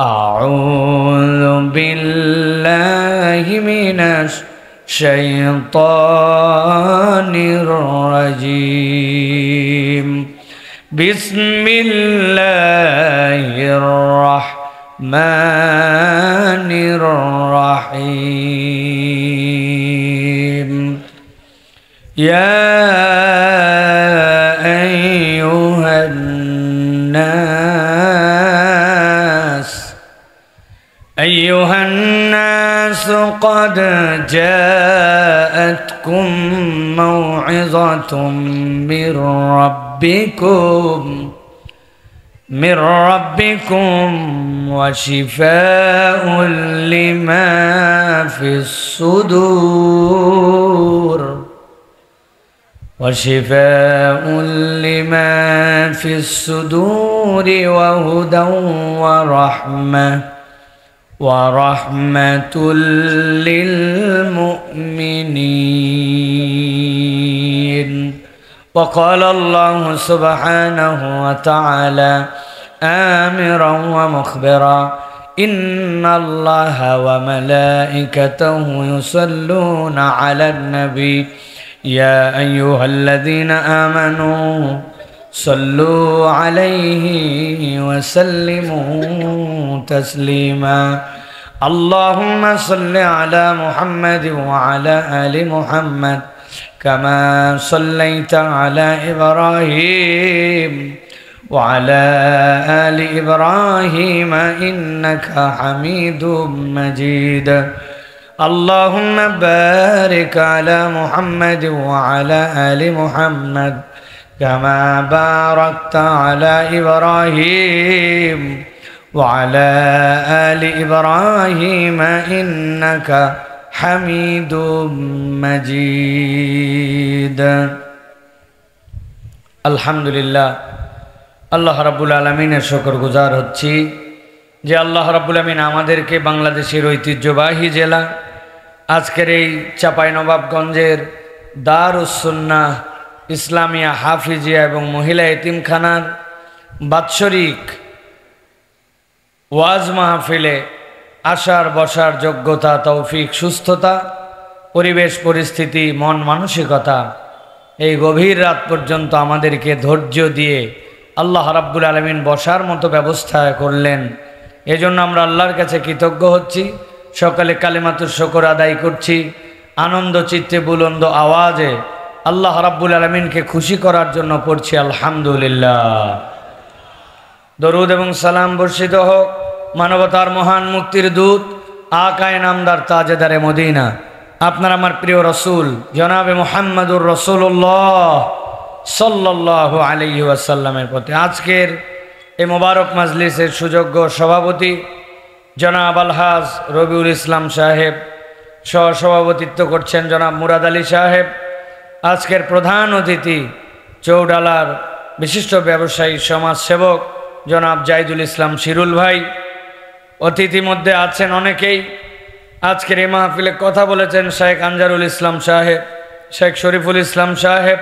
أعوذ بالله من الشيطان الرجيم بسم الله الرحمن الرحيم يا أيها الناس قد جاءتكم موعظة من ربكم وشفاء لما في الصدور وهدى ورحمة للمؤمنين. وقال الله سبحانه وتعالى آمرا ومخبرا إن الله وملائكته يصلون على النبي يا أيها الذين آمنوا صلوا عليه وسلموا تسليما. اللهم صل على محمد وعلى آل محمد كما صليت على إبراهيم وعلى آل إبراهيم إنك حميد مجيد. اللهم بارك على محمد وعلى آل محمد كما باركت على إبراهيم وعلى آل إبراهيم إنك حميد مجيد. আলহামদুলিল্লাহ, আল্লাহ রাব্বুল আলামিনের শুকর গুজার হচ্ছি যে আল্লাহ রাব্বুল আলামিন আমাদেরকে বাংলাদেশের ঐতিহ্যবাহী জেলা আজকের এই চাঁপাইনবাবগঞ্জের দারুস সুন্নাহ ইসলামিয়া হাফিজিয়া এবং মহিলা এতিমখানার বাৎসরিক ওয়াজ মাহফিলে আসার বসার যোগ্যতা, তৌফিক, সুস্থতা, পরিবেশ পরিস্থিতি, মন মানসিকতা এই গভীর রাত পর্যন্ত আমাদেরকে ধৈর্য দিয়ে আল্লাহ রাব্বুল আলামিন বসার মতো ব্যবস্থা করলেন। এজন্য আমরা আল্লাহর কাছে কৃতজ্ঞ হচ্ছি। সকালে কালিমাতুশ শুকর আদায় করছি আনন্দ চিত্তে বুলন্দ আওয়াজে আল্লাহ রাব্বুল আলামিনকে খুশি করার জন্য পড়ছি আলহামদুলিল্লাহ। দরুদ এবং সালাম বর্ষিত হোক মানবতার মহান মুক্তির দূত আকায়ে নামদার তাজেদারে মদিনা আপনার আমার প্রিয় রসুল জনাবে মুহাম্মদুর রাসূলুল্লাহ সাল্লাল্লাহু আলাইহি ওয়াসাল্লামের প্রতি। আজকের এই মোবারক মাজলিসের সুযোগ্য সভাপতি জনাব আলহাজ রবিউল ইসলাম সাহেব, সহসভাপতিত্ব করছেন জনাব মুরাদ আলী সাহেব। আজকের প্রধান অতিথি চৌডালার বিশিষ্ট ব্যবসায়ী সমাজসেবক জনাব জাহিদুল ইসলাম শিরুল ভাই। অতিথি মধ্যে আছেন অনেকেই। আজকের এই মাহফিলে কথা বলেছেন শেখ আনজারুল ইসলাম সাহেব, শেখ শরীফুল ইসলাম সাহেব,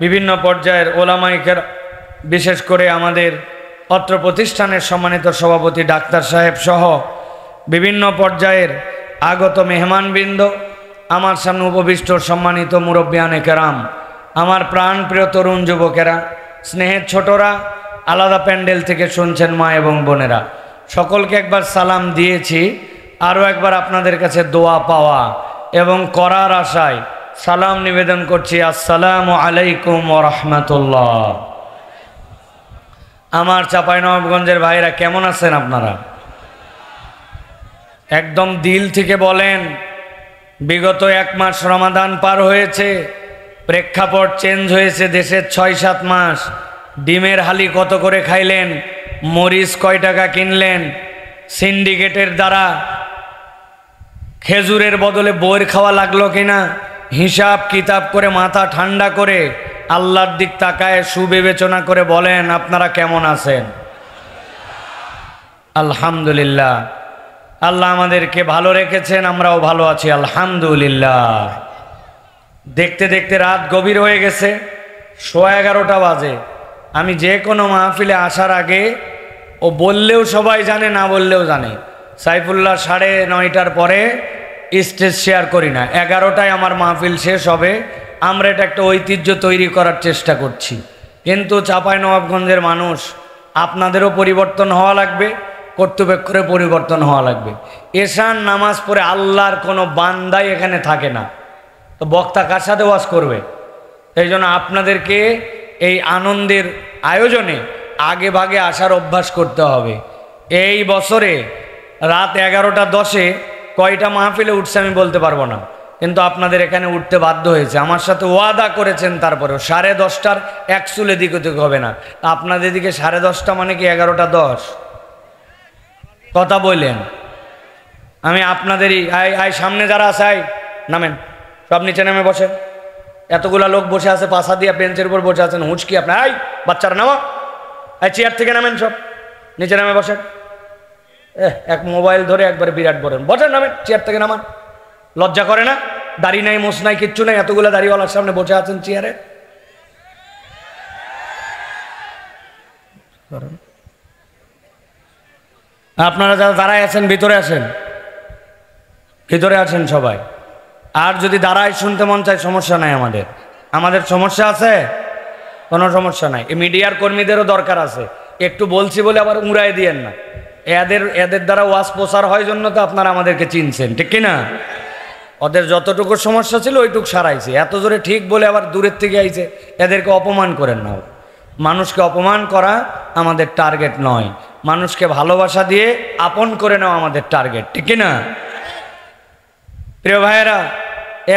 বিভিন্ন পর্যায়ের ওলামাইকের, বিশেষ করে আমাদের অত্র প্রতিষ্ঠানের সম্মানিত সভাপতি ডাক্তার সাহেব সহ বিভিন্ন পর্যায়ের আগত মেহমানবৃন্দ, আমার সামনে উপবিষ্ট সম্মানিত মুরব্বিয়ানে কেরাম, আমার প্রাণপ্রিয় তরুণ যুবকেরা, স্নেহের ছোটরা, আলাদা প্যান্ডেল থেকে শুনছেন মা এবং বোনেরা, সকলকে একবার সালাম দিয়েছি। আরও একবার আপনাদের কাছে দোয়া পাওয়া এবং করার আশায় সালাম নিবেদন করছি। আসসালামু আলাইকুম ওয়া রাহমাতুল্লাহ। আমার চাঁপাইনবাবগঞ্জের ভাইরা কেমন আছেন আপনারা? একদম দিল থেকে বলেন। বিগত এক মাস রমাদান পার হয়েছে, প্রেক্ষাপট চেঞ্জ হয়েছে দেশের ৬-৭ মাস। ডিমের হালি কত করে খাইলেন, মরিচ কয় টাকা কিনলেন, সিন্ডিকেটের দ্বারা খেজুরের বদলে বইয়ের খাওয়া লাগলো কিনা, হিসাব কিতাব করে মাথা ঠান্ডা করে আল্লাহর দিক তাকায় সুবিবেচনা করে বলেন আপনারা কেমন আছেন? আলহামদুলিল্লাহ, আল্লাহ আমাদেরকে ভালো রেখেছেন, আমরাও ভালো আছি আলহামদুলিল্লাহ। দেখতে দেখতে রাত গভীর হয়ে গেছে, 11:15 বাজে। আমি যে কোনো মাহফিলে আসার আগে ও বললেও সবাই জানে, না বললেও জানে। সাইফুল্লাহ 9:30টার পরে স্টেজ শেয়ার করি না, 11টায় আমার মাহফিল শেষ হবে। আমরা এটা একটা ঐতিহ্য তৈরি করার চেষ্টা করছি, কিন্তু চাঁপাইনবাবগঞ্জের মানুষ, আপনাদেরও পরিবর্তন হওয়া লাগবে, কর্তৃপক্ষের পরিবর্তন হওয়া লাগবে। এশান নামাজ পড়ে আল্লাহর কোনো বান্দাই এখানে থাকে না, তো বক্তা কার সাথে ওয়াজ করবে? এই জন্য আপনাদেরকে এই আনন্দের আয়োজনে আগে ভাগে আসার অভ্যাস করতে হবে। এই বছরে রাত 11:10 কয়টা মাহফিলে উঠছে আমি বলতে পারবো না, কিন্তু আপনাদের এখানে উঠতে বাধ্য হয়েছে। আমার সাথে ওয়াদা করেছেন, তারপরেও 10:30টার এক চুলে দিক হবে না। আপনাদের দিকে 10:30 মানে কি 11:10? কথা বললেন। আমি আপনাদেরই সামনে যারা আছে নামেন, সব নিচে নেমে বসেন। এতগুলা লোক বসে আছে, পাশা দিয়া বেঞ্চের উপর বসে আছেন, হুঁচকি আপনার। বাচ্চারা নামা, চেয়ার থেকে নামেন, সব নিচে নামে বসেন। এক মোবাইল ধরে একবারে বিরাট বলেন, বসেন, নামেন, চেয়ার থেকে নামান। লজ্জা করে না? দাড়ি নাই, মোছ নাই, কিচ্ছু নাই, এতগুলো দাড়িওয়ালার সামনে বসে আছেন চেয়ারে। আপনারা যারা দাঁড়ায় আছেন ভিতরে আসেন, ভিতরে আছেন সবাই। আর যদি দাঁড়ায় শুনতে মন চায়, সমস্যা নাই। আমাদের সমস্যা আছে? কোনো সমস্যা নাই। এই মিডিয়ার কর্মীদেরও দরকার আছে, একটু বলছি বলে আবার উড়াই দিয়েন না। এদের দ্বারা ওয়াজ প্রচার হয় জন্য তো আপনারা আমাদেরকে চিনছেন, ঠিক কিনা? ওদের যতটুকু সমস্যা ছিল ওইটুকু সারাইছে। এত জোরে ঠিক বলে আবার দূরের থেকে আইছে, এদেরকে অপমান করেন না। মানুষকে অপমান করা আমাদের টার্গেট নয়, মানুষকে ভালোবাসা দিয়ে আপন করে নেওয়া আমাদের টার্গেট, ঠিক কিনা? প্রিয় ভাইয়েরা,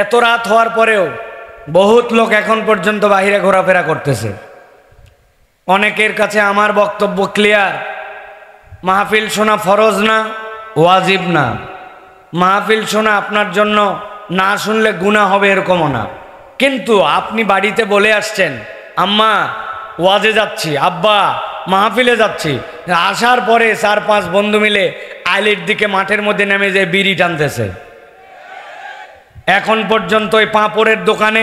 এত রাত হওয়ার পরেও বহুত লোক এখন পর্যন্ত বাহিরে ঘোরাফেরা করতেছে। অনেকের কাছে আমার বক্তব্য ক্লিয়ার, মাহফিল শোনা ফরজ না, ওয়াজিব না। মাহফিল শোনা আপনার জন্য, না শুনলে গুনাহ হবে এরকমও না। কিন্তু আপনি বাড়িতে বলে আসছেন, আম্মা ওয়াজে যাচ্ছি, আব্বা মাহফিলে যাচ্ছি, আসার পরে 4-5 বন্ধু মিলে আইলির দিকে মাঠের মধ্যে নেমে যে বিড়ি টানতেছে। এখন পর্যন্ত ওই পাঁপড়ের দোকানে,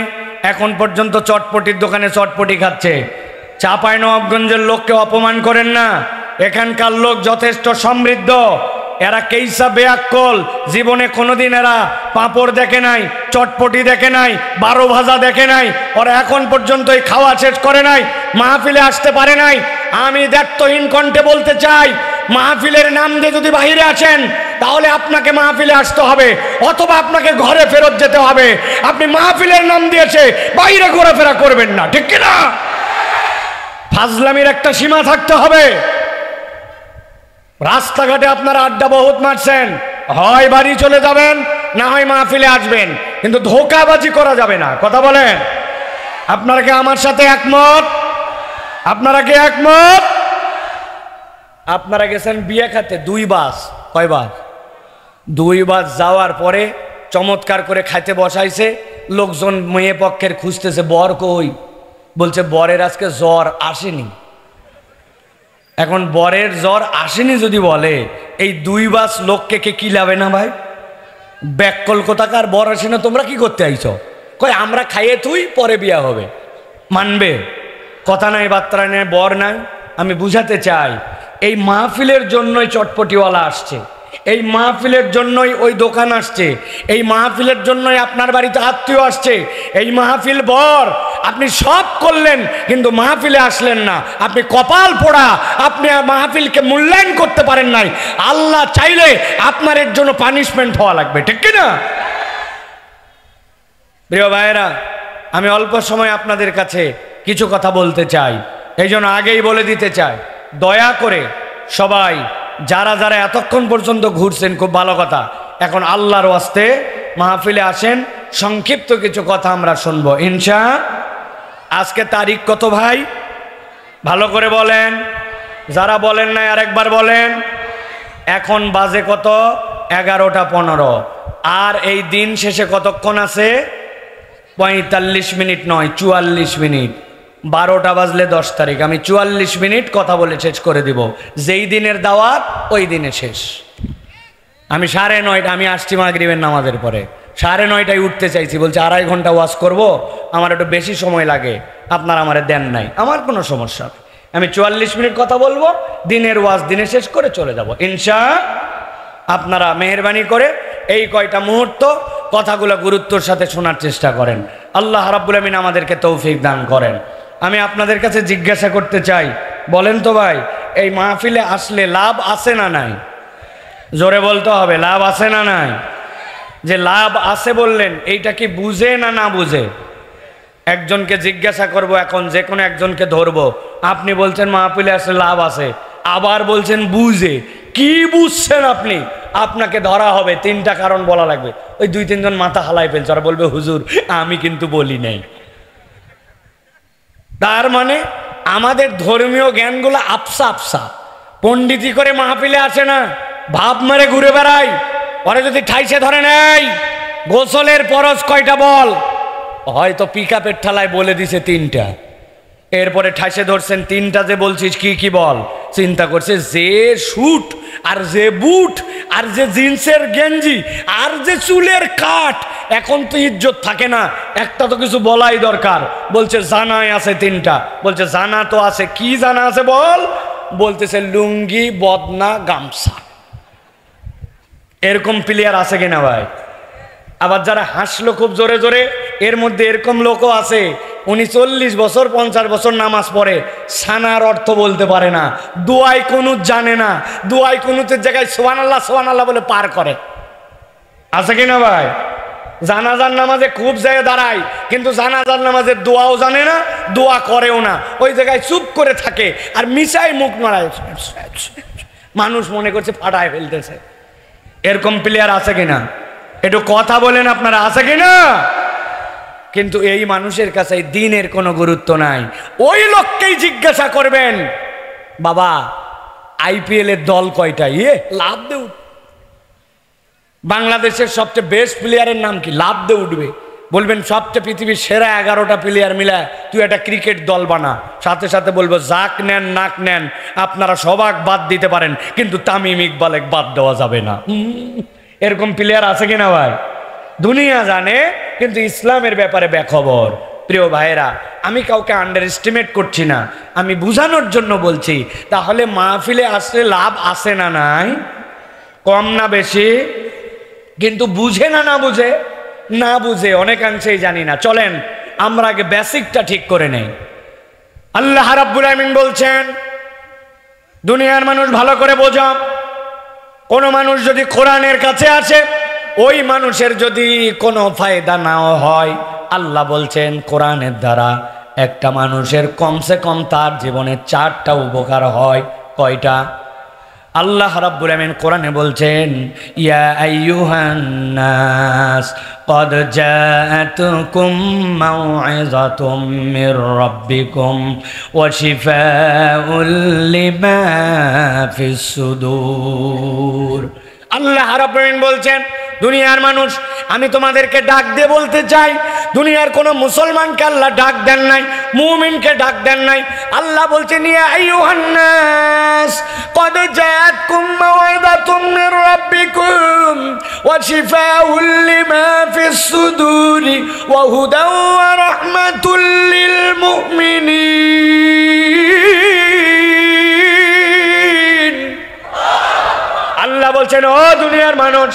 এখন পর্যন্ত চটপটির দোকানে চটপটি খাচ্ছে। চাঁপাইনবাবগঞ্জের লোককে অপমান করেন না, এখানকার লোক যথেষ্ট সমৃদ্ধ। এরা কেইসা বেয়াক্কল, জীবনে কোনোদিন এরা পাঁপড় দেখে নাই, চটপটি দেখে নাই, 12 ভাজা দেখে নাই। ওরা এখন পর্যন্ত এই খাওয়া শেষ করে নাই, মাহফিলে আসতে পারে নাই। আমি দায়িত্বহীন কণ্ঠে বলতে চাই, মাহফিলের নাম দিয়ে যদি বাহিরে আসেন, তাহলে আপনাকে মাহফিলে আসতে হবে, অথবা আপনাকে ঘরে ফেরত যেতে হবে। আপনি মাহফিলের নাম দিয়েছে বাইরে ঘোরাফেরা করবেন না, ঠিক কিনা? ফাজলামির একটা সীমা থাকতে হবে। রাস্তাঘাটে আপনারা আড্ডা বহুত মারছেন, হয় বাড়ি চলে যাবেন, না হয় মাহফিলে আসবেন, কিন্তু ধোঁকাবাজি করা যাবে না। কথা বলেন, আপনারা কি আমার সাথে একমত? আপনারা কি একমত? আপনারা গেছেন বিয়ে খাতে 2 বাস, কয়বার? 2 বাস যাওয়ার পরে চমৎকার করে খাইতে বসাইছে, লোকজন মেয়ে পক্ষের খুঁজতেছে, বর কই? বলছে বরের আজকে জ্বর আসেনি। এখন বরের জ্বর আসেনি যদি বলে, এই 2 বাস লোককে কে কিলাবে না ভাই? ব্যাককল কোথাকার, বর আসে না, তোমরা কি করতে আইছো? কই আমরা খাইয়ে তুই পরে বিয়া হবে। মানবে? কথা নাই, বার্তা নেই, বর নাই। আমি বুঝাতে চাই, এই মাহফিলের জন্যই চটপটিওয়ালা আসছে, এই মাহফিলের জন্যই ওই দোকান আসছে, এই মাহফিলের জন্যই আপনার বাড়িতে আত্মীয় আসছে। এই মাহফিল বর, আপনি সব করলেন কিন্তু মাহফিলে আসলেন না, আপনি কপাল পোড়া, আপনি মাহফিলকে মূল্যায়ন করতে পারেন নাই। আল্লাহ চাইলে আপনার এর জন্য পানিশমেন্ট হওয়া লাগবে, ঠিক কিনা? প্রিয় ভাইয়েরা, আমি অল্প সময় আপনাদের কাছে কিছু কথা বলতে চাই, এই জন্য আগেই বলে দিতে চাই, দয়া করে সবাই যারা যারা এতক্ষণ পর্যন্ত ঘুরছেন, খুব ভালো কথা, এখন আল্লাহর ওয়াস্তে মাহফিলে আসেন, সংক্ষিপ্ত কিছু কথা আমরা শুনবো ইনশাআল্লাহ। আজকে তারিখ কত ভাই? ভালো করে বলেন, যারা বলেন নাই আরেকবার বলেন। এখন বাজে কত? 11:15। আর এই দিন শেষে কতক্ষণ আছে? 45 মিনিট নয়, 44 মিনিট। 12টা বাজলে 10 তারিখ। আমি 44 মিনিট কথা বলে শেষ করে দিব। যেই দিনের দাওয়াত ওই দিনে শেষ। আমি 9:30, আমি আসছি মাগরিবের নামাজের পরে, 9:30টায় উঠতে চাইছি, বলছে 2.5 ঘন্টা ওয়াজ করব, আমার একটু বেশি সময় লাগে, আপনারা আমারে দেন নাই, আমার কোনো সমস্যা নেই। আমি 44 মিনিট কথা বলবো, দিনের ওয়াজ দিনে শেষ করে চলে যাব ইনশাআল্লাহ। আপনারা মেহেরবানি করে এই কয়টা মুহূর্ত কথাগুলো গুরুত্বের সাথে শোনার চেষ্টা করেন। আল্লাহ রাব্বুল আমিন আমাদেরকে তৌফিক দান করেন। আমি আপনাদের কাছে জিজ্ঞাসা করতে চাই, বলেন তো ভাই, এই মাহফিলে আসলে লাভ আছে না নাই? জোরে বলতে হবে, লাভ আছে না নাই? যে লাভ আছে বললেন, এইটা কি বুঝে না না বুঝে? একজনকে জিজ্ঞাসা করব এখন, যে কোনো একজনকে ধরবো, আপনি বলছেন মাহফিলে আসলে লাভ আছে, আবার বলছেন বুঝে। কি বুঝছেন আপনি? আপনাকে ধরা হবে, 3টা কারণ বলা লাগবে। ওই 2-3 জন মাথা হালাই ফেলছে, আর বলবে হুজুর আমি কিন্তু বলি নাই। তার মানে আমাদের ধর্মীয় জ্ঞানগুলো আপসা আপসা, পণ্ডিতি করে মাহফিলে আসে না, ভাব মারে ঘুরে বেড়াই। পরে যদি ঠাইসে ধরে নেই, গোসলের ফরজ কয়টা বল, হয়তো পিকআপের ঠালায় বলে দিছে 3টা, এরপরে ঠাইসে ধরছেন 3টা যে বলছিস কি কি বল, চিন্তা করছে যে শুট আর যে বুট আর যে জিন্সের গেঞ্জি আর যে চুলের কাট, এখন তো ইজ্জত থাকে না, একটা তো কিছু বলাই দরকার। বলছে জানাই আছে 3টা, বলছে জানা তো আছে, কি জানা আছে বল? বলতেছে লুঙ্গি, বদনা, গামছা। এরকম প্লেয়ার আছে কিনা ভাই? আবার যারা হাসলো খুব জোরে জোরে, এর মধ্যে এরকম লোকও আছে, উনি 40 বছর 50 বছর নামাজ পড়ে, সানার অর্থ বলতে পারে না, দোয়াই কুনুত জানে না, দোয়াই কুনুতের জায়গায় সুবহানাল্লাহ সুবহানাল্লাহ বলে পার করে। আছে কিনা ভাই? জানাজার নামাজে খুব জায়গায় দাঁড়ায়, কিন্তু জানাজার নামাজের দোয়াও জানে না, দোয়া করেও না, ওই জায়গায় চুপ করে থাকে আর মিশাই মুখ নড়ায়, মানুষ মনে করছে ফাটায় ফেলতেছে। এরকম প্লেয়ার আছে কিনা? একটু কথা বলেন আপনারা, আছে কিনা? কিন্তু এই মানুষের কাছে দিনের কোনো গুরুত্ব নাই। ওই লোককেই জিজ্ঞাসা করবেন, বাবা আইপিএল এর দল কয়টা? লাভ দে উঠ। বাংলাদেশের সবচেয়ে বেস্ট প্লেয়ারের নাম কি? লাভ দে উঠবে। বলবেন সবচেয়ে পৃথিবীর সেরা 11টা প্লেয়ার মিলা তুই একটা ক্রিকেট দল বানা, সাথে সাথে বলবো জাক নেন নাক নেন, আপনারা সবাক বাদ দিতে পারেন, কিন্তু তামিম ইকবালেক বাদ দেওয়া যাবে না। এরকম প্লেয়ার আছে কিনা ভাই? দুনিয়া জানে, কিন্তু ইসলামের ব্যাপারে বেখবর। প্রিয় ভাইরা, আমি কাউকে আন্ডার এস্টিমেট করছি না, আমি বুঝানোর জন্য বলছি। তাহলে মাহফিলে আসলে লাভ আছে না নাই? কম না বেশি? কিন্তু বুঝে না না বুঝে? না বুঝে অনেকাংশেই জানি না। চলেন আমরা আগে বেসিকটা ঠিক করে নেই। আল্লাহ রাব্বুল আমিন বলছেন, দুনিয়ার মানুষ ভালো করে বোঝো, কোন মানুষ যদি কোরআনের কাছে আসে, ওই মানুষের যদি কোনো ফায়দা নাও হয়, আল্লাহ বলছেন কোরআনের দ্বারা একটা মানুষের কমসে কম তার জীবনে 4টা উপকার হয়। কয়টা? আল্লাহ রাব্বুল আমিন কোরআনে বলছেন, ইয়া আইয়ুহান নাস قد جاءتكم موعظة من ربكم وشفاء لما في الصدور। আল্লাহ রাব্বুল আমিন বলছেন, দুনিয়ার মানুষ আমি তোমাদেরকে ডাক দিয়ে বলতে চাই, দুনিয়ার কোন মুসলমানকে আল্লাহ ডাক দেন নাই, মুমিনকে ডাক দেন নাই। আল্লাহ বলছেন, ইয়া আইয়ুহান নাস قد جاءتكم موعظة من ربكم وشفاء لما في الصدور وهدى ورحمة للمؤمنين। আল্লাহ বলছেন, ও দুনিয়ার মানুষ,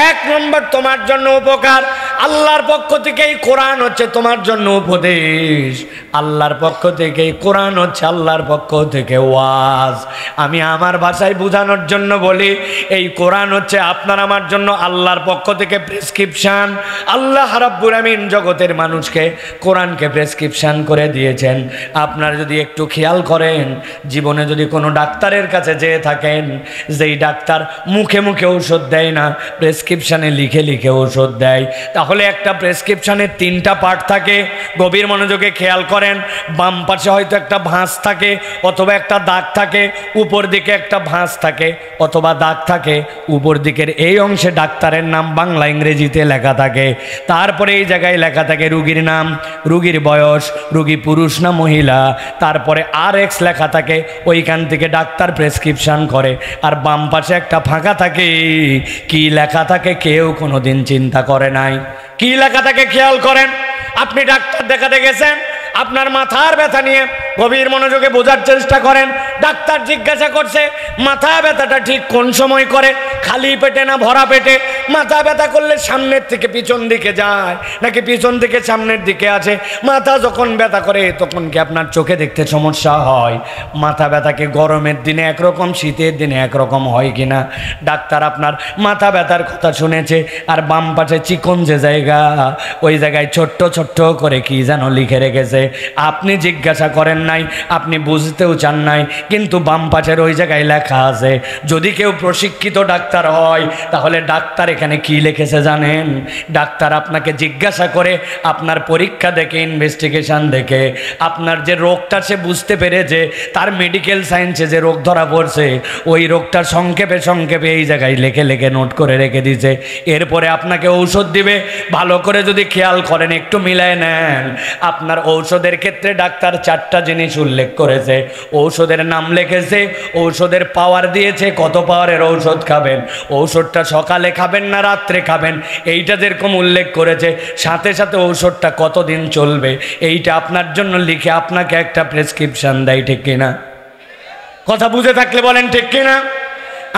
1 নম্বর তোমার জন্য উপকার, আল্লাহর পক্ষ থেকেই কোরআন হচ্ছে তোমার জন্য উপদেশ, আল্লাহর পক্ষ থেকেই কোরআন হচ্ছে আল্লাহর পক্ষ থেকে ওয়াজ। আমি আমার ভাষায় বোঝানোর জন্য বলি, এই কোরআন হচ্ছে আপনার আমার জন্য আল্লাহর পক্ষ থেকে প্রেসক্রিপশন। আল্লাহ রাব্বুল আমিন জগতের মানুষকে কোরআনকে প্রেসক্রিপশন করে দিয়েছেন। আপনারা যদি একটু খেয়াল করেন, জীবনে যদি কোনো ডাক্তারের কাছে যেয়ে থাকেন, যেই ডাক্তার মুখে মুখে ঔষধ দেয় না, প্রেসক্রিপশনে লিখে লিখে ঔষধ দেয়, তাহলে একটা প্রেসক্রিপশনের 3টা পার্ট থাকে। গভীর মনোযোগে খেয়াল করেন, বাম পাশে হয়তো একটা ভাঁজ থাকে অথবা একটা দাগ থাকে, উপর দিকে একটা ভাঁজ থাকে অথবা দাগ থাকে, উপর দিকের এই অংশে ডাক্তারের নাম বাংলা ইংরেজিতে লেখা থাকে, তারপরে এই জায়গায় লেখা থাকে রুগীর নাম, রুগীর বয়স, রুগী পুরুষ না মহিলা, তারপরে RX লেখা থাকে, ওইখান থেকে ডাক্তার প্রেসক্রিপশন করে। আর বাম পাশে একটা ফাঁকা থাকে, কি লেখা থাকে কেউ কোনোদিন চিন্তা করে নাই। কি লেখা থাকে খেয়াল করেন। আপনি ডাক্তার দেখাতে গেছেন, আপনার মাথার ব্যথা নিয়ে গভীর মনোযোগে বোঝার চেষ্টা করেন। ডাক্তার জিজ্ঞাসা করছে মাথা ব্যথাটা ঠিক কোন সময় করে, খালি পেটে না ভরা পেটে? মাথা ব্যথা করলে সামনের থেকে পিছন দিকে যায় নাকি পিছন থেকে সামনের দিকে আছে? মাথা যখন ব্যথা করে তখন কি আপনার চোখে দেখতে সমস্যা হয়? মাথা ব্যথাকে গরমের দিনে একরকম, শীতের দিনে একরকম হয় কিনা? ডাক্তার আপনার মাথা ব্যথার কথা শুনেছে, আর বাম পাশে চিকন যে জায়গা, ওই জায়গায় ছোট্ট ছোট্ট করে কি যেন লিখে রেখেছে। আপনি জিজ্ঞাসা করেন নাই, আপনি বুঝতেও চান নাই, কিন্তু বাম পাশের ওই জায়গায় লেখা আছে। যদি কেউ প্রশিক্ষিত ডাক্তার হয় তাহলে ডাক্তার এখানে কি লিখেছে জানেন? ডাক্তার আপনাকে জিজ্ঞাসা করে, আপনার পরীক্ষা দেখে, ইনভেস্টিগেশন দেখে আপনার যে রোগটা সে বুঝতে পেরেছে, তার মেডিকেল সায়েন্সে যে রোগ ধরা পড়ছে ওই রোগটার সংক্ষেপে সংক্ষেপে এই জায়গায় লেখে লেখে নোট করে রেখে দিয়েছে। এরপরে আপনাকে ঔষধ দিবে। ভালো করে যদি খেয়াল করেন, একটু মিলায় নেন, আপনার ঔষধের ক্ষেত্রে ডাক্তার 4টা জিনিস উল্লেখ করেছে। ঔষধের নাম লিখেছে, ঔষধের পাওয়ার দিয়েছে, কত পাওয়ারের ঔষধ খাবেন, ঔষধটা সকালে খাবেন না রাত্রে খাবেন, এইটা যেরকম উল্লেখ করেছে, সাথে সাথে ঔষধটা কতদিন চলবে এইটা আপনার জন্য লিখে আপনাকে একটা প্রেসক্রিপশন দেয়। ঠিক কিনা? কথা বুঝে থাকলে বলেন ঠিক কিনা?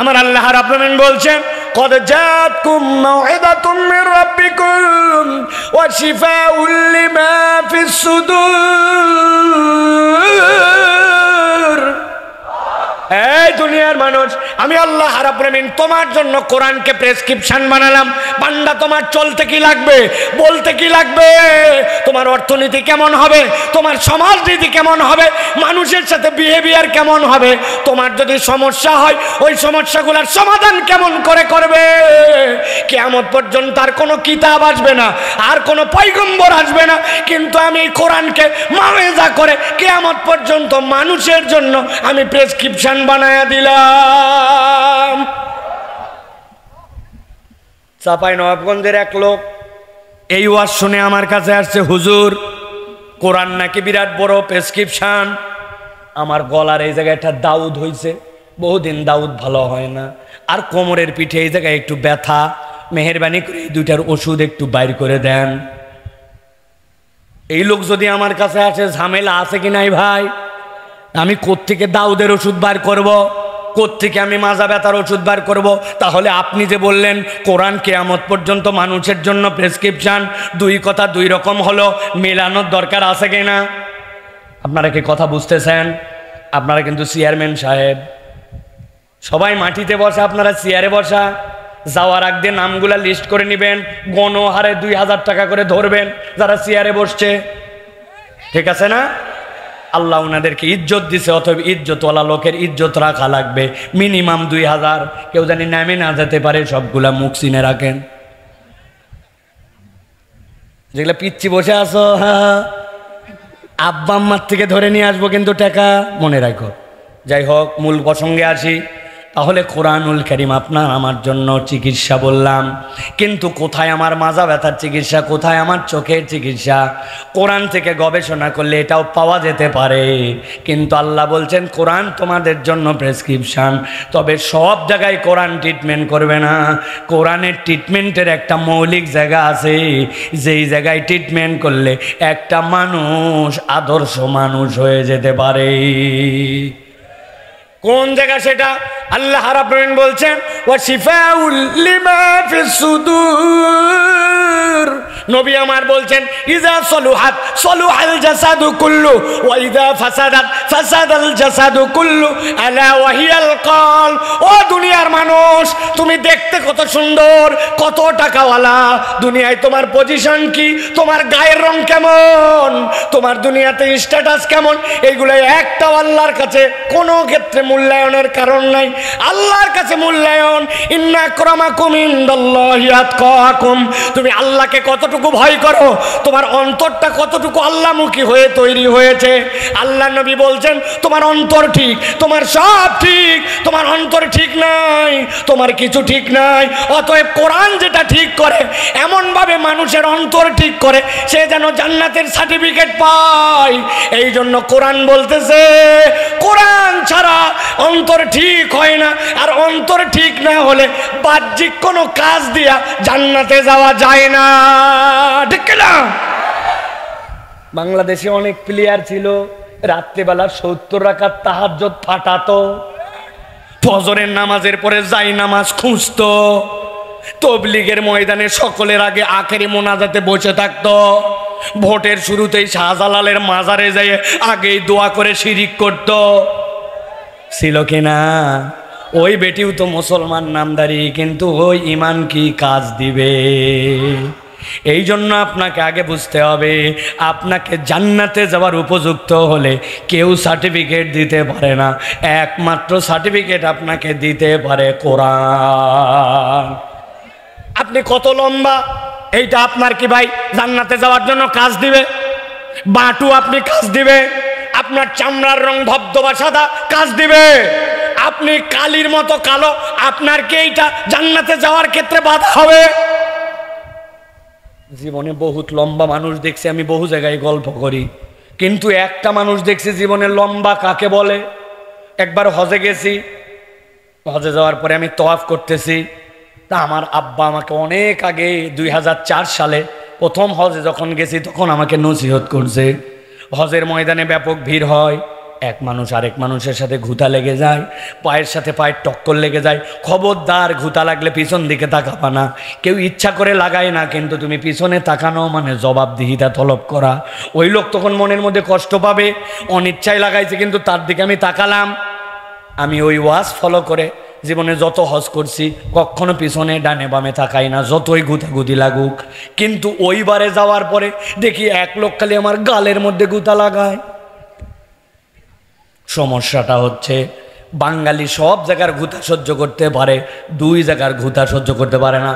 আমার আল্লাহ রাব্বুল আলামিন বলছেন, قد جاءتكم موعظة من ربكم وشفاء لما في الصدور। এই দুনিয়ার মানুষ, আমি আল্লাহ রাব্বুল আলামিন তোমার জন্য কোরআনকে প্রেসক্রিপশন বানালাম। বান্দা, তোমার চলতে কি লাগবে, বলতে কি লাগবে, তোমার অর্থনীতি কেমন হবে, তোমার সমাজনীতি কেমন হবে, মানুষের সাথে বিহেভিয়ার কেমন হবে, তোমার যদি সমস্যা হয় ওই সমস্যাগুলোর সমাধান কেমন করে করবে। কিয়ামত পর্যন্ত আর কোনো কিতাব আসবে না, আর কোনো পয়গম্বর আসবে না, কিন্তু আমি কোরআনকে মাওয়েজা করে কিয়ামত পর্যন্ত মানুষের জন্য আমি প্রেসক্রিপশন বানায়া দিলাম। চাঁপাইনবাবগঞ্জের এক লোক এই ওয়াজ শুনে আমার কাছে আসছে, হুজুর কোরআন নাকি বিরাট বড় প্রেসক্রিপশন। আমার গলার এই জায়গায় একটা দাউদ হয়েছে, বহুদিন দাউদ ভালো হয় না, আর কোমরের পিঠে এই জায়গায় একটু ব্যথা, মেহেরবানি করে এই 2টার ওষুধ একটু বাইর করে দেন। এই লোক যদি আমার কাছে আসে, ঝামেলা আছে কি নাই ভাই? আমি কোত্থেকে দাউদের ওষুধ বার করব, কোত্থেকে আমি মাজা ব্যথার ওষুধ বার করব? তাহলে আপনি যে বললেন কোরআন কিয়ামত পর্যন্ত মানুষের জন্য প্রেসক্রিপশন, 2 কথা 2 রকম হলো, মেলানোর দরকার আছে কিনা? আপনারা কি কথা বুঝতেছেন? আপনারা কিন্তু চেয়ারম্যান সাহেব, সবাই মাটিতে বসা, আপনারা চেয়ারে বসা। যাওয়ার আগ দিয়ে নামগুলা লিস্ট করে নেবেন, গণহারে 2000 টাকা করে ধরবেন যারা চেয়ারে বসছে। ঠিক আছে না? আল্লাহ ওনাদেরকে ইজ্জত দিছে, অথবা ইজ্জতওয়ালা লোকের ইজ্জত রাখা লাগবে। মিনিমাম 2000, কেউ জানি নামে না যেতে পারে, সবগুলা মুখ চিনে রাখেন। যেগুলা পিচ্ছি বসে আছো, আব্বা আম্মার থেকে ধরে নিয়ে আসবো কিন্তু টাকা, মনে রাখো। যাই হোক, মূল প্রসঙ্গে আসি। তাহলে কোরআনুল কারীম আপনার আমার জন্য চিকিৎসা বললাম, কিন্তু কোথায় আমার মাজা ব্যথার চিকিৎসা, কোথায় আমার চোখের চিকিৎসা? কোরআন থেকে গবেষণা করলে এটাও পাওয়া যেতে পারে, কিন্তু আল্লাহ বলছেন কোরআন তোমাদের জন্য প্রেসক্রিপশন। তবে সব জায়গায় কোরআন ট্রিটমেন্ট করবে না। কোরআনের ট্রিটমেন্টের একটা মৌলিক জায়গা আছে, যেই জায়গায় ট্রিটমেন্ট করলে একটা মানুষ আদর্শ মানুষ হয়ে যেতে পারে। কোন জায়গা সেটা? আল্লাহ রাব্বুল আলামিন বলছেন, ওয়া শিফাউল লিমা ফিস সুদূর। নবী আমার বলছেন, ইজা সলুহাত সলুহাল জাসাদু কুল্লু ওয়া ইজা ফাসাদাত ফাসাদাল জাসাদু কুল্লু আলা ওয়া হিয়াল কল। ও দুনিয়ার মানুষ, তুমি দেখতে কত সুন্দর, কত টাকাওয়ালা, দুনিয়ায় তোমার পজিশন কি, তোমার গায়ের রং কেমন, তোমার দুনিয়াতে স্ট্যাটাস কেমন, এইগুলো একটাও আল্লাহর কাছে কোনো ক্ষেত্রে মূল্যায়নের কারণ নাই। আল্লাহর কাছে মূল্যায়ন, ইন্না আকরামাকুম ইনদাল্লাহি আতকাকুম। তুমি আল্লাহকে কতটুকু ভয় করো, তোমার অন্তরটা কতটুকু আল্লাহমুখী হয়ে তৈরি হয়েছে। আল্লাহ নবী বলছেন, তোমার অন্তর ঠিক, তোমার সব ঠিক, তোমার অন্তর ঠিক নাই, তোমার কিছু ঠিক নাই। অতএব কোরআন যেটা ঠিক করে, এমনভাবে মানুষের অন্তর ঠিক করে সে যেন জান্নাতের সার্টিফিকেট পায়। এই জন্য কোরআন বলতেছে, কোরআন ছাড়া অন্তর ঠিক হয় না, আর অন্তর ঠিক না হলে বাহ্যিক কোনো কাজ দিয়া জান্নাতে যাওয়া যায় না। ঠিক না? বাংলাদেশে অনেক প্লেয়ার ছিল, রাত্রেবেলা 70 রাকাত তাহাজ্জুদ ফাটাতো, ফজরের নামাজের পরে যাই নামাজ খুঁজতো, তবলিগের ময়দানে সকলের আগে আখেরি মোনাজাতে বসে থাকতো, ভোটের শুরুতেই শাহজালালের মাজারে যেয়ে আগেই দোয়া করে শিরিক করত। ছিল কিনা? ওই বেটিও তো মুসলমান নামদারি, কিন্তু ওই ইমান কি কাজ দিবে? এই জন্য আপনাকে আগে বুঝতে হবে, আপনাকে জান্নাতে যাওয়ার উপযুক্ত হলে কেউ সার্টিফিকেট দিতে পারে না, একমাত্র সার্টিফিকেট আপনাকে দিতে পারে কোরআন। আপনি কত লম্বা এইটা আপনার কি ভাই জান্নাতে যাওয়ার জন্য কাজ দিবে? বাটু আপনি কাজ দিবে? আপনার চামড়ার রং ধবধবা সাদা কাজ দিবে? আপনি কালির মতো কালো, আপনার কি এইটা জান্নাতে যাওয়ার ক্ষেত্রে বাধা হবে? জীবনে বহুত লম্বা মানুষ দেখছি আমি, বহু জায়গায় গল্প করি, কিন্তু একটা মানুষ দেখছি জীবনে লম্বা কাকে বলে। একবার হজে গেছি, হজে যাওয়ার পরে আমি তওয়াফ করতেছি, তা আমার আব্বা আমাকে অনেক আগে 2004 সালে প্রথম হজে যখন গেছি তখন আমাকে নসিহত করছে, হজের ময়দানে ব্যাপক ভিড় হয়, এক মানুষ আরেক মানুষের সাথে ঘুতা লেগে যায়, পায়ের সাথে পায়ের টক্কর লেগে যায়, খবরদার ঘুতা লাগলে পিছন দিকে তাকাবা না। কেউ ইচ্ছা করে লাগায় না, কিন্তু তুমি পিছনে তাকানো মানে জবাবদিহিতা তলব করা। ওই লোক তখন মনের মধ্যে কষ্ট পাবে, অনিচ্ছায় লাগাইছে, কিন্তু তার দিকে আমি তাকালাম। আমি ওই ওয়াজ ফলো করে জীবনে যত হজ করছি কখনো পিছনে ডানে বামে তাকাই না, যতই গুতাগুতি লাগুক। কিন্তু ওইবারে যাওয়ার পরে দেখি এক লোক খালি আমার গালের মধ্যে গুতা লাগায়। সমস্যাটা হচ্ছে বাঙালি সব জায়গার ঘুতা সহ্য করতে পারে, দুই জায়গার ঘুতা সহ্য করতে পারে না।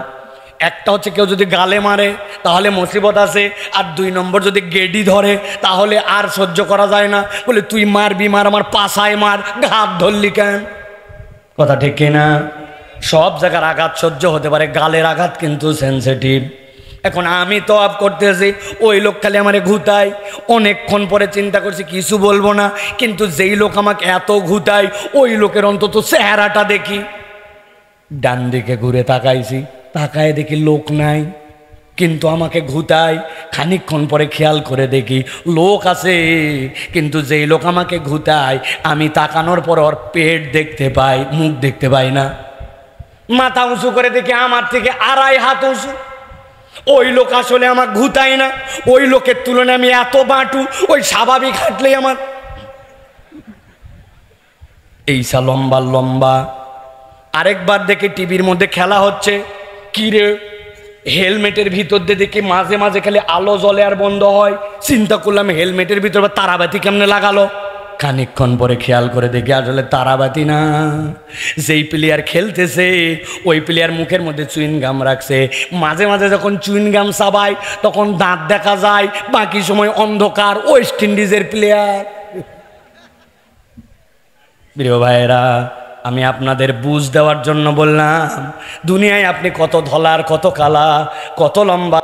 একটা হচ্ছে কেউ যদি গালে মারে তাহলে মুসিবত আছে, আর 2 নম্বর যদি গেডি ধরে তাহলে আর সহ্য করা যায় না, বলে তুই মারবি মার, আমার পাছায় মার, ঘাত ধরলি কেন? কথা ঠিক কিনা? সব জায়গার আঘাত সহ্য হতে পারে, গালের আঘাত কিন্তু সেন্সিটিভ। এখন আমি তো আপ করতেছি, ওই লোক খালি আমারে ঘুতায়। অনেকক্ষণ পরে চিন্তা করছি কিছু বলবো না, কিন্তু যেই লোক আমাকে এত ঘুতায় ওই লোকের অন্তত চেহারাটা দেখি। ডান দিকে ঘুরে তাকাইছি, তাকায় দেখি লোক নাই, কিন্তু আমাকে ঘুতায়। খানিকক্ষণ পরে খেয়াল করে দেখি লোক আছে, কিন্তু যেই লোক আমাকে ঘুতায় আমি তাকানোর পর ওর পেট দেখতে পাই, মুখ দেখতে পাই না। মাথা উঁচু করে দেখি আমার থেকে 2.5 হাত উঁচু। ওই লোক আসলে আমার ঘুতায় না, ওই লোকের তুলনায় আমি এত বাটু, ওই স্বাভাবিক হাঁটলেই আমার এইসা লম্বা লম্বা। আরেকবার দেখি টিভির মধ্যে খেলা হচ্ছে, কি রে হেলমেটের ভিতর দিয়ে দেখি মাঝে মাঝে খালি আলো জ্বলে আর বন্ধ হয়। চিন্তা করলাম হেলমেটের ভিতর তারাবাতি কেমনে লাগালো। খানিকক্ষণ পরে খেয়াল করে দেখি আসলে তারাবাতি না, যেই প্লেয়ার খেলতেছে ওই প্লেয়ার মুখের মধ্যে চুইনগাম রাখছে। মাঝে মাঝে যখন চুইনগাম চাবায় তখন দাঁত দেখা যায়, বাকি সময় অন্ধকার। ওয়েস্ট ইন্ডিজের প্লেয়ার। প্রিয় ভাইয়েরা, আমি আপনাদের বুঝ দেওয়ার জন্য বললাম, দুনিয়ায় আপনি কত ধলার, কত কালা, কত লম্বা,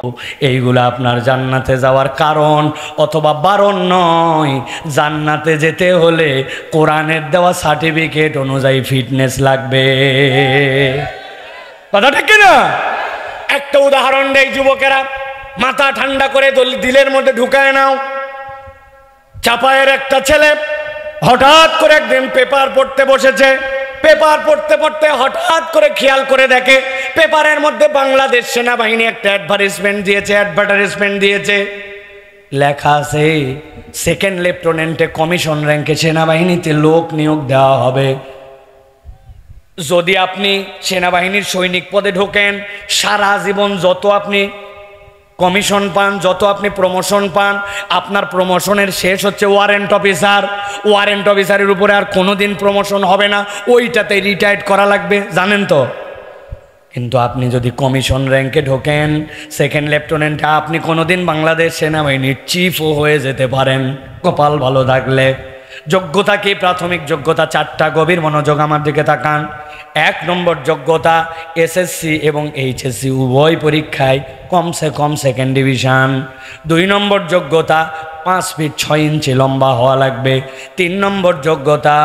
এইগুলো আপনার জান্নাতে যাওয়ার কারণ অথবা বারণ নয়। জান্নাতে যেতে হলে কোরআনের দেওয়া সার্টিফিকেট অনুযায়ী ফিটনেস লাগবে। কথা ঠিক না? একটা উদাহরণ দেই, যুবকেরা মাথা ঠান্ডা করে দিলের মধ্যে ঢুকায় নাও। চাপায়ের একটা ছেলে হঠাৎ করে একদিন পেপার পড়তে বসেছে। পেপার পড়তে পড়তে হঠাৎ করে খেয়াল করে দেখে পেপারের মধ্যে বাংলাদেশ সেনাবাহিনী একটা অ্যাডভার্টাইজমেন্ট দিয়েছে। লেখা আছে সেকেন্ড লেফটেন্যান্টে কমিশন র্যাঙ্কে সেনাবাহিনীতে লোক নিয়োগ দেওয়া হবে। যদি আপনি সেনাবাহিনীর সৈনিক পদে ঢোকেন, সারা জীবন যত আপনি কমিশন পান, যত আপনি প্রমোশন পান, আপনার প্রমোশনের শেষ হচ্ছে ওয়ারেন্ট অফিসার। ওয়ারেন্ট অফিসারের উপরে আর কোনোদিন প্রমোশন হবে না, ওইটাতে রিটায়ার্ড করা লাগবে, জানেন তো। কিন্তু আপনি যদি কমিশন র্যাঙ্কে ঢোকেন, সেকেন্ড লেফটেন্যান্টে, আপনি কোনোদিন বাংলাদেশ সেনাবাহিনীর চিফও হয়ে যেতে পারেন, কপাল ভালো থাকলে। যোগ্যতা কি? প্রাথমিক যোগ্যতা 4টা। গভীর মনোযোগ আমার দিকে তাকান। 1 নম্বর যোগ্যতা এসএসসি এবং এইচএসসি উভয় পরীক্ষায় কমসে কম 2nd ডিভিশন। 2 নম্বর যোগ্যতা 5 ফিট 6 ইঞ্চি লম্বা হওয়া লাগবে। 3 নম্বর যোগ্যতা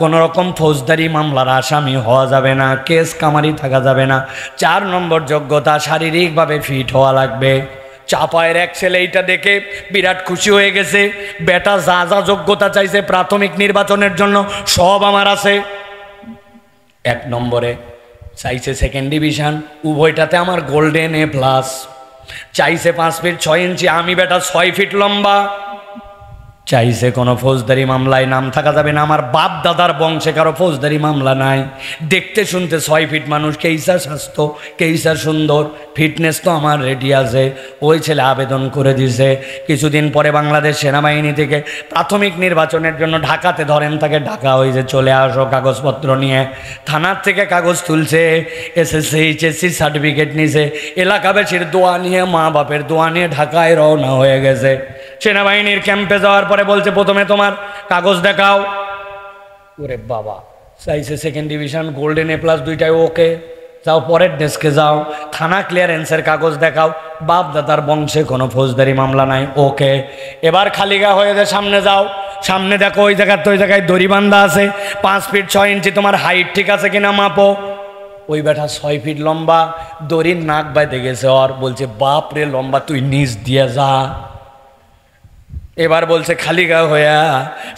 কোনো রকম ফৌজদারি মামলার আসামি হওয়া যাবে না, কেস কামারি থাকা যাবে না। 4 নম্বর যোগ্যতা শারীরিকভাবে ফিট হওয়া লাগবে। চাপায়ের এক ছেলে এইটা দেখে বিরাট খুশি হয়ে গেছে, বেটা যা যা যোগ্যতা চাইছে প্রাথমিক নির্বাচনের জন্য সব আমার আছে। 1 নম্বরে চাইছে 2nd ডিভিশন, উভয়টাতে আমার গোল্ডেন A+। চাইছে 5 ফিট 6 ইঞ্চি, আমি বেটা 6 ফিট লম্বা। চাইছে কোনো ফৌজদারি মামলায় নাম থাকা যাবে না, আমার বাপ দাদার বংশে কারো ফৌজদারি মামলা নাই। দেখতে শুনতে 6 ফিট মানুষ, কেইসা স্বাস্থ্য, কেইসা সুন্দর, ফিটনেস তো আমার রেডি আছে। ওই ছেলে আবেদন করে দিছে। কিছুদিন পরে বাংলাদেশ সেনাবাহিনী থেকে প্রাথমিক নির্বাচনের জন্য ঢাকাতে ধরেন, তাকে ঢাকা হয়েছে, চলে আসো কাগজপত্র নিয়ে। থানার থেকে কাগজ তুলছে, SSC HSC সার্টিফিকেট নিছে, এলাকাবাসীর দোয়া নিয়ে, মা বাপের দোয়া নিয়ে ঢাকায় রওনা হয়ে গেছে। সেনাবাহিনীর ক্যাম্পে যাওয়ার পরে বলছে প্রথমে তোমার কাগজ দেখাও। ওরে বাবা, চাইছে 2nd ডিভিশন, গোল্ডেন A+, দুইটাই ওকে। যাও পরের ডেস্কে যাও, থানা ক্লিয়ারেন্সের কাগজ দেখাও, বাপ দাদার বংশে কোনো ফৌজদারি মামলা নাই, ওকে। এবার খালিগা হয়ে যায়, সামনে যাও, সামনে দেখো ওই জায়গায় তো ওই জায়গায় দড়ি বান্ধা আছে, 5 ফিট 6 ইঞ্চি, তোমার হাইট ঠিক আছে কিনা মাপো। ওই বেটা 6 ফিট লম্বা, দড়ির নাক বাইতে গেছে ওর। বলছে বাপ রে লম্বা, তুই নিচ দিয়ে যা। এবার বলছে খালিগা হইয়া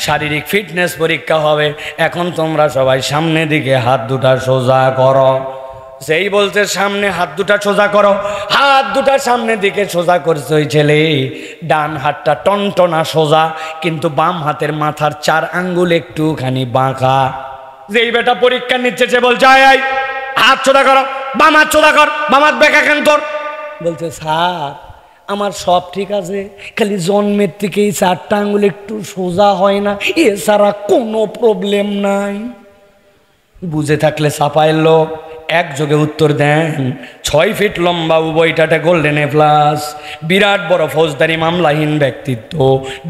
শারীরিক ফিটনেস পরীক্ষা হবে, এখন তোমরা সবাই সামনে দিকে হাত দুটা সোজা করো। সেই বলছে সামনে হাত দুটা সোজা করো, হাত দুটা সামনের দিকে সোজা করছে ওই ছেলে। ডান হাতটা টনটনা সোজা, কিন্তু বাম হাতের মাথার 4 আঙ্গুল একটুখানি বাঁকা। যেই বেটা পরীক্ষা নিচ্ছে সে বলছে আয় হাত সোজা করো, বাম হাত সোজা কর, বাম হাত বেঁকা কেন তোর? বলছে স্যার আমার সব ঠিক আছে, খালি জন্মের থেকেই 4টা আঙ্গুল একটু সোজা হয় না, এছাড়া কোনো প্রবলেম নাই। বুঝে থাকলে চাপায়ের লোক একযোগে উত্তর দেন, 6 ফিট লম্বা, উভয়টাতে গোল্ডেন A+, বিরাট বড় ফৌজদারি মামলাহীন ব্যক্তিত্ব,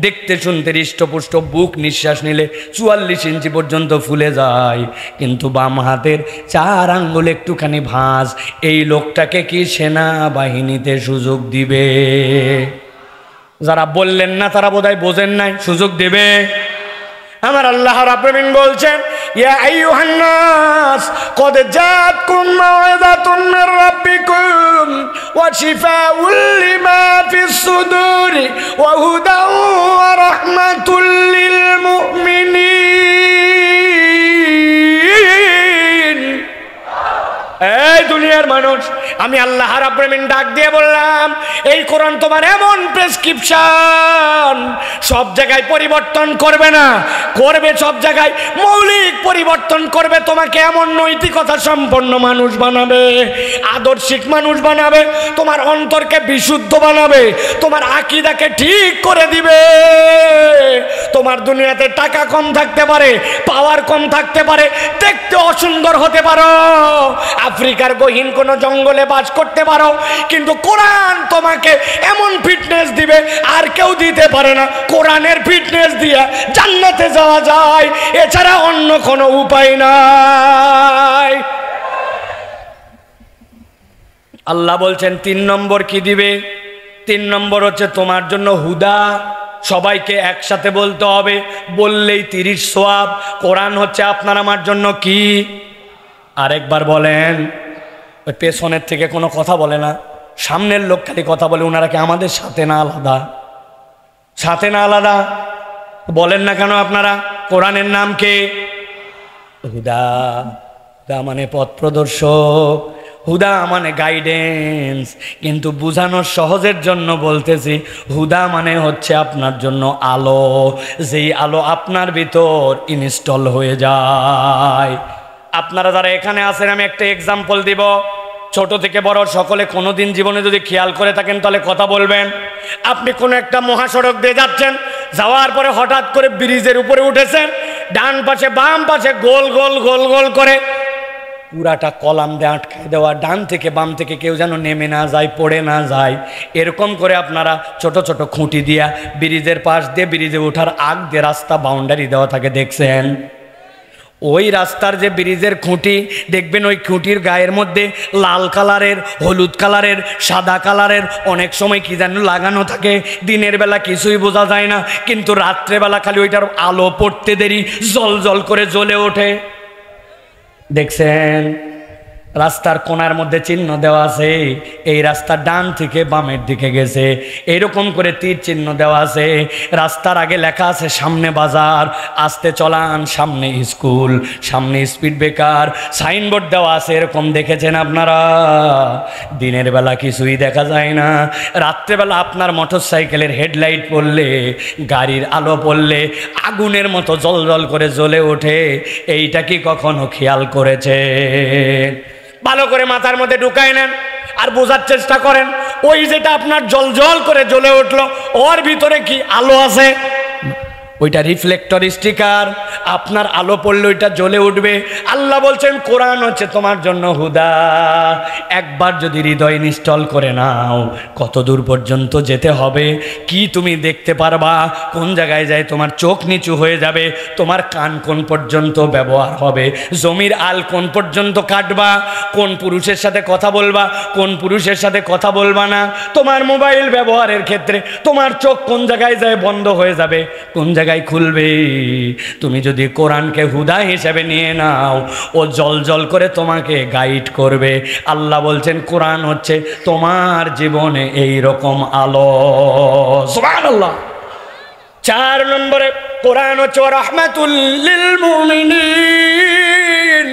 দেখতে শুনতে হৃষ্টপুষ্ট, বুক নিঃশ্বাস নিলে 44 ইঞ্চি পর্যন্ত ফুলে যায়, কিন্তু বাম হাতের 4 আঙ্গুল একটুখানি ভাঁজ। এই লোকটাকে কি সেনাবাহিনীতে সুযোগ দিবে? যারা বললেন না তারা বোধহয় বোঝেন নাই, সুযোগ দেবে। আমার আল্লাহ রাব্বুল আলামিন বলছেন, ইয়া আইয়ুহান নাস ক্বাদ জাআতকুম মাউইযাতুম মির রাব্বিকুম ওয়া শিফাউল লিমা ফিস সুদুরি ওয়া হুদাও ওয়া রাহমাতুল লিল মুমিনিন। এই দুনিয়ার মানুষ, আমি আল্লাহ রাব্বুল আলামিন ডাক দিয়ে বললাম, এই কোরআন তোমার এমন প্রেসক্রিপশন, সব জায়গায় পরিবর্তন করবে না, করবে সব জায়গায় মৌলিক পরিবর্তন করবে। তোমাকে এমন নৈতিকতা সম্পন্ন মানুষ বানাবে, আদর্শিক মানুষ বানাবে, তোমার অন্তরকে বিশুদ্ধ বানাবে, তোমার আকীদাকে ঠিক করে দিবে। তোমার দুনিয়াতে টাকা কম থাকতে পারে, পাওয়ার কম থাকতে পারে, দেখতে অসুন্দর হতে পারো, আফ্রিকার গহীন কোনো জঙ্গলে বাস করতে পারো, কিন্তু কোরআন তোমাকে এমন ফিটনেস দিবে আর কেউ দিতে পারে না। কোরআনের ফিটনেস দিয়ে জান্নাতে যাওয়া যায়, এছাড়া অন্য কোনো উপায় নাই। আল্লাহ বলছেন 3 নম্বর কি দিবে? 3 নম্বর হচ্ছে তোমার জন্য হুদা। সবাইকে একসাথে বলতে হবে, বললেই 30 সওয়াব। কোরআন হচ্ছে আপনার আমার জন্য কি? আরেকবার বলেন। ওই পেছনের থেকে কোনো কথা বলে না, সামনের লোক খালি কথা বলে। ওনারা কি আমাদের সাথে না আলাদা? সাথে না আলাদা? বলেন না কেন আপনারা? কোরআনের নাম কে? হুদা। হুদা মানে পথ প্রদর্শক, হুদা মানে গাইডেন্স। কিন্তু বুঝানোর সহজের জন্য বলতেছি, হুদা মানে হচ্ছে আপনার জন্য আলো, যেই আলো আপনার ভিতর ইনস্টল হয়ে যায়। আপনারা যারা এখানে আছেন, আমি একটা এক্সাম্পল দিব। ছোট থেকে বড় সকলে কোনোদিন জীবনে যদি খেয়াল করে থাকেন তাহলে কথা বলবেন। আপনি কোনো একটা মহাসড়ক দিয়ে যাচ্ছেন, যাওয়ার পরে হঠাৎ করে ব্রিজের উপরে উঠেছেন, ডান পাশে বাম পাশে গোল গোল গোল গোল করে পুরাটা কলাম দিয়ে আটকায় দেওয়া, ডান থেকে বাম থেকে কেউ যেন নেমে না যায়, পড়ে না যায়, এরকম করে আপনারা ছোট ছোট খুঁটি দিয়া ব্রিজের পাশ দিয়ে ব্রিজে ওঠার আগ দিয়ে রাস্তা বাউন্ডারি দেওয়া থাকে, দেখছেন? ওই রাস্তার যে ব্রিজের খুঁটি দেখবেন, ওই খুঁটির গায়ের মধ্যে লাল কালারের, হলুদ কালারের, সাদা কালারের অনেক সময় কি যেন লাগানো থাকে। দিনের বেলা কিছুই বোঝা যায় না, কিন্তু রাত্রেবেলা খালি ওইটার আলো পড়তে দেরি জল জল করে জ্বলে ওঠে, দেখছেন? রাস্তার কোণার মধ্যে চিহ্ন দেওয়া আছে, এই রাস্তার ডান থেকে বামের দিকে গেছে, এইরকম করে তীর চিহ্ন দেওয়া আছে। রাস্তার আগে লেখা আছে সামনে বাজার, আসতে চলান, সামনে স্কুল, সামনে স্পিড ব্রেকার, সাইনবোর্ড দেওয়া আছে। এরকম দেখেছেন আপনারা? দিনের বেলা কিছুই দেখা যায় না, রাত্রেবেলা আপনার মোটর সাইকেলের হেডলাইট পড়লে, গাড়ির আলো পড়লে আগুনের মতো জ্বলজ্বল করে জ্বলে ওঠে। এইটা কি কখনো খেয়াল করেছে? ভালো করে মাথার মধ্যে ঢুকায় নেন আর বোঝার চেষ্টা করেন, ওই যেটা আপনার জল করে জ্বলে উঠলো, ওর ভিতরে কি আলো আছে? ওইটা রিফ্লেক্টর স্টিকার, আপনার আলো পড়লে ওইটা জ্বলে উঠবে। আল্লাহ বলছেন কোরআন হচ্ছে তোমার জন্য হুদা। একবার যদি হৃদয় ইনস্টল করে নাও, কত দূর পর্যন্ত যেতে হবে, কি তুমি দেখতে পারবা, কোন জায়গায় যায় তোমার চোখ নিচু হয়ে যাবে, তোমার কান কোন পর্যন্ত ব্যবহার হবে, জমির আল কোন পর্যন্ত কাটবা, কোন পুরুষের সাথে কথা বলবা, কোন পুরুষের সাথে কথা বলবা না, তোমার মোবাইল ব্যবহারের ক্ষেত্রে তোমার চোখ কোন জায়গায় যায় বন্ধ হয়ে যাবে, কোন জায়গায় খুলবে। তুমি যদি কোরআনকে হুদা হিসেবে নিয়ে নাও, ও জল করে তোমাকে গাইড করবে। আল্লাহ বলছেন কোরআন হচ্ছে তোমার জীবনে এই রকম আলো। সুবহানাল্লাহ। 4 নম্বরে কোরআন হচ্ছে রাহমাতুল লিল মুমিনিন।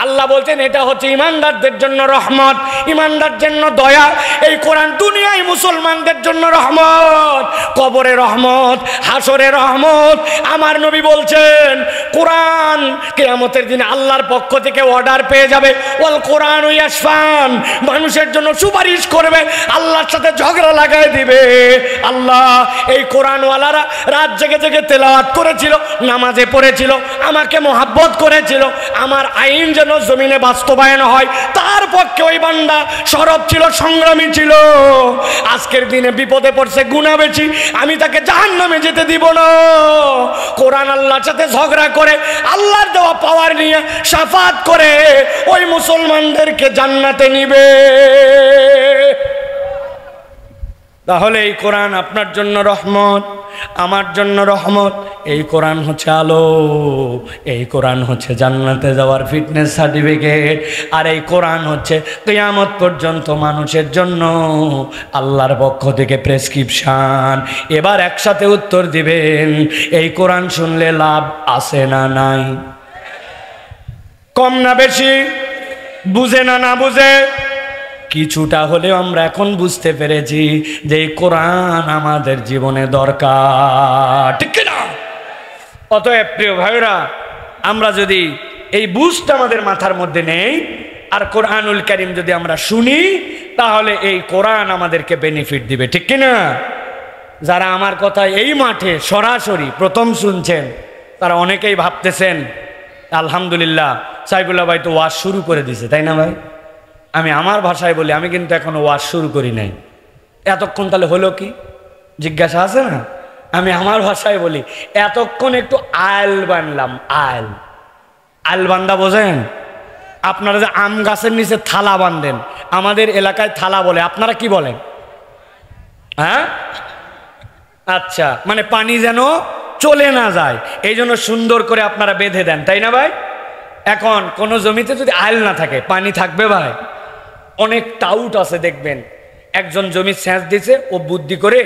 আল্লাহ বলছেন এটা হচ্ছে ইমানদারদের জন্য রহমত, ইমানদারদের জন্য দয়া। এই কোরআন দুনিয়ায় মুসলমানদের জন্য রহমত, কবরে রহমত, হাসরে রহমত। আমার নবী বলছেন কোরআন কিয়ামতের দিনে আল্লাহর পক্ষ থেকে অর্ডার পেয়ে যাবে, ওয়াল কোরআন ইয়াশফান, মানুষের জন্য সুপারিশ করবে, আল্লাহর সাথে ঝগড়া লাগায় দিবে। আল্লাহ এই কোরআনওয়ালারা রাত জেগে জেগে তেলাওয়াত করেছিল, নামাজে পড়েছিল, আমাকে মহাব্বত করেছিল, আমার আইন যেন জমিনে বাস্তবায়ন হয়, তার পক্ষে ওই বান্দা সরব ছিল, সংগ্রামী ছিল। আজকের দিনে বিপদে পড়ছে, গুনাহ বেশি, আমি তাকে জাহান্নামে যেতে দিব না। কোরআন আল্লাহর সাথে ঝগড়া করে আল্লাহর দেওয়া পাওয়ার নিয়ে শাফাত করে ওই মুসলমানদেরকে জান্নাতে নিবে। তাহলে এই কোরআন আপনার জন্য রহমত, আমার জন্য রহমত। এই কোরআন হচ্ছে আলো, এই কোরআন হচ্ছে জান্নাতে যাওয়ার ফিটনেস সার্টিফিকেট, আর এই কোরআন হচ্ছে কিয়ামত পর্যন্ত মানুষের জন্য আল্লাহর পক্ষ থেকে প্রেসক্রিপশন। এবার একসাথে উত্তর দিবেন, এই কোরআন শুনলে লাভ আছে না নাই? কম না বেশি? বুঝে না না বুঝে? কিছুটা হলেও আমরা এখন বুঝতে পেরেছি যে এই কোরআন আমাদের জীবনে দরকার, ঠিক না? অতএব প্রিয় ভাইরা, আমরা যদি এই বুঝটা আমাদের মাথার মধ্যে নেই আর কোরআনুল কারীম যদি আমরা শুনি, তাহলে এই কোরআন আমাদেরকে বেনিফিট দিবে, ঠিক কিনা? যারা আমার কথা এই মাঠে সরাসরি প্রথম শুনছেন, তারা অনেকেই ভাবতেছেন আলহামদুলিল্লাহ সাইফুল্লাহ ভাই তো ওয়াজ শুরু করে দিছে, তাই না ভাই? আমি আমার ভাষায় বলি, আমি কিন্তু এখনো ওয়াজ শুরু করি নাই। এতক্ষণ তাহলে হলো কি জিজ্ঞাসা আছে না? আমি আমার ভাষায় বলি, এতক্ষণ একটু আল বানলাম। আল বান্দা বোঝেন? আপনারা যে আম গাছের নিচে থালা বাঁধেন, আমাদের এলাকায় থালা বলে, আপনারা কি বলেন? হ্যাঁ, আচ্ছা, মানে পানি যেন চলে না যায় এই জন্য সুন্দর করে আপনারা বেঁধে দেন, তাই না ভাই? এখন কোন জমিতে যদি আইল না থাকে, পানি থাকবে ভাই? অনেক টাউট আছে দেখবেন, একজন জমি সেচ দিছে, ও বুদ্ধি করে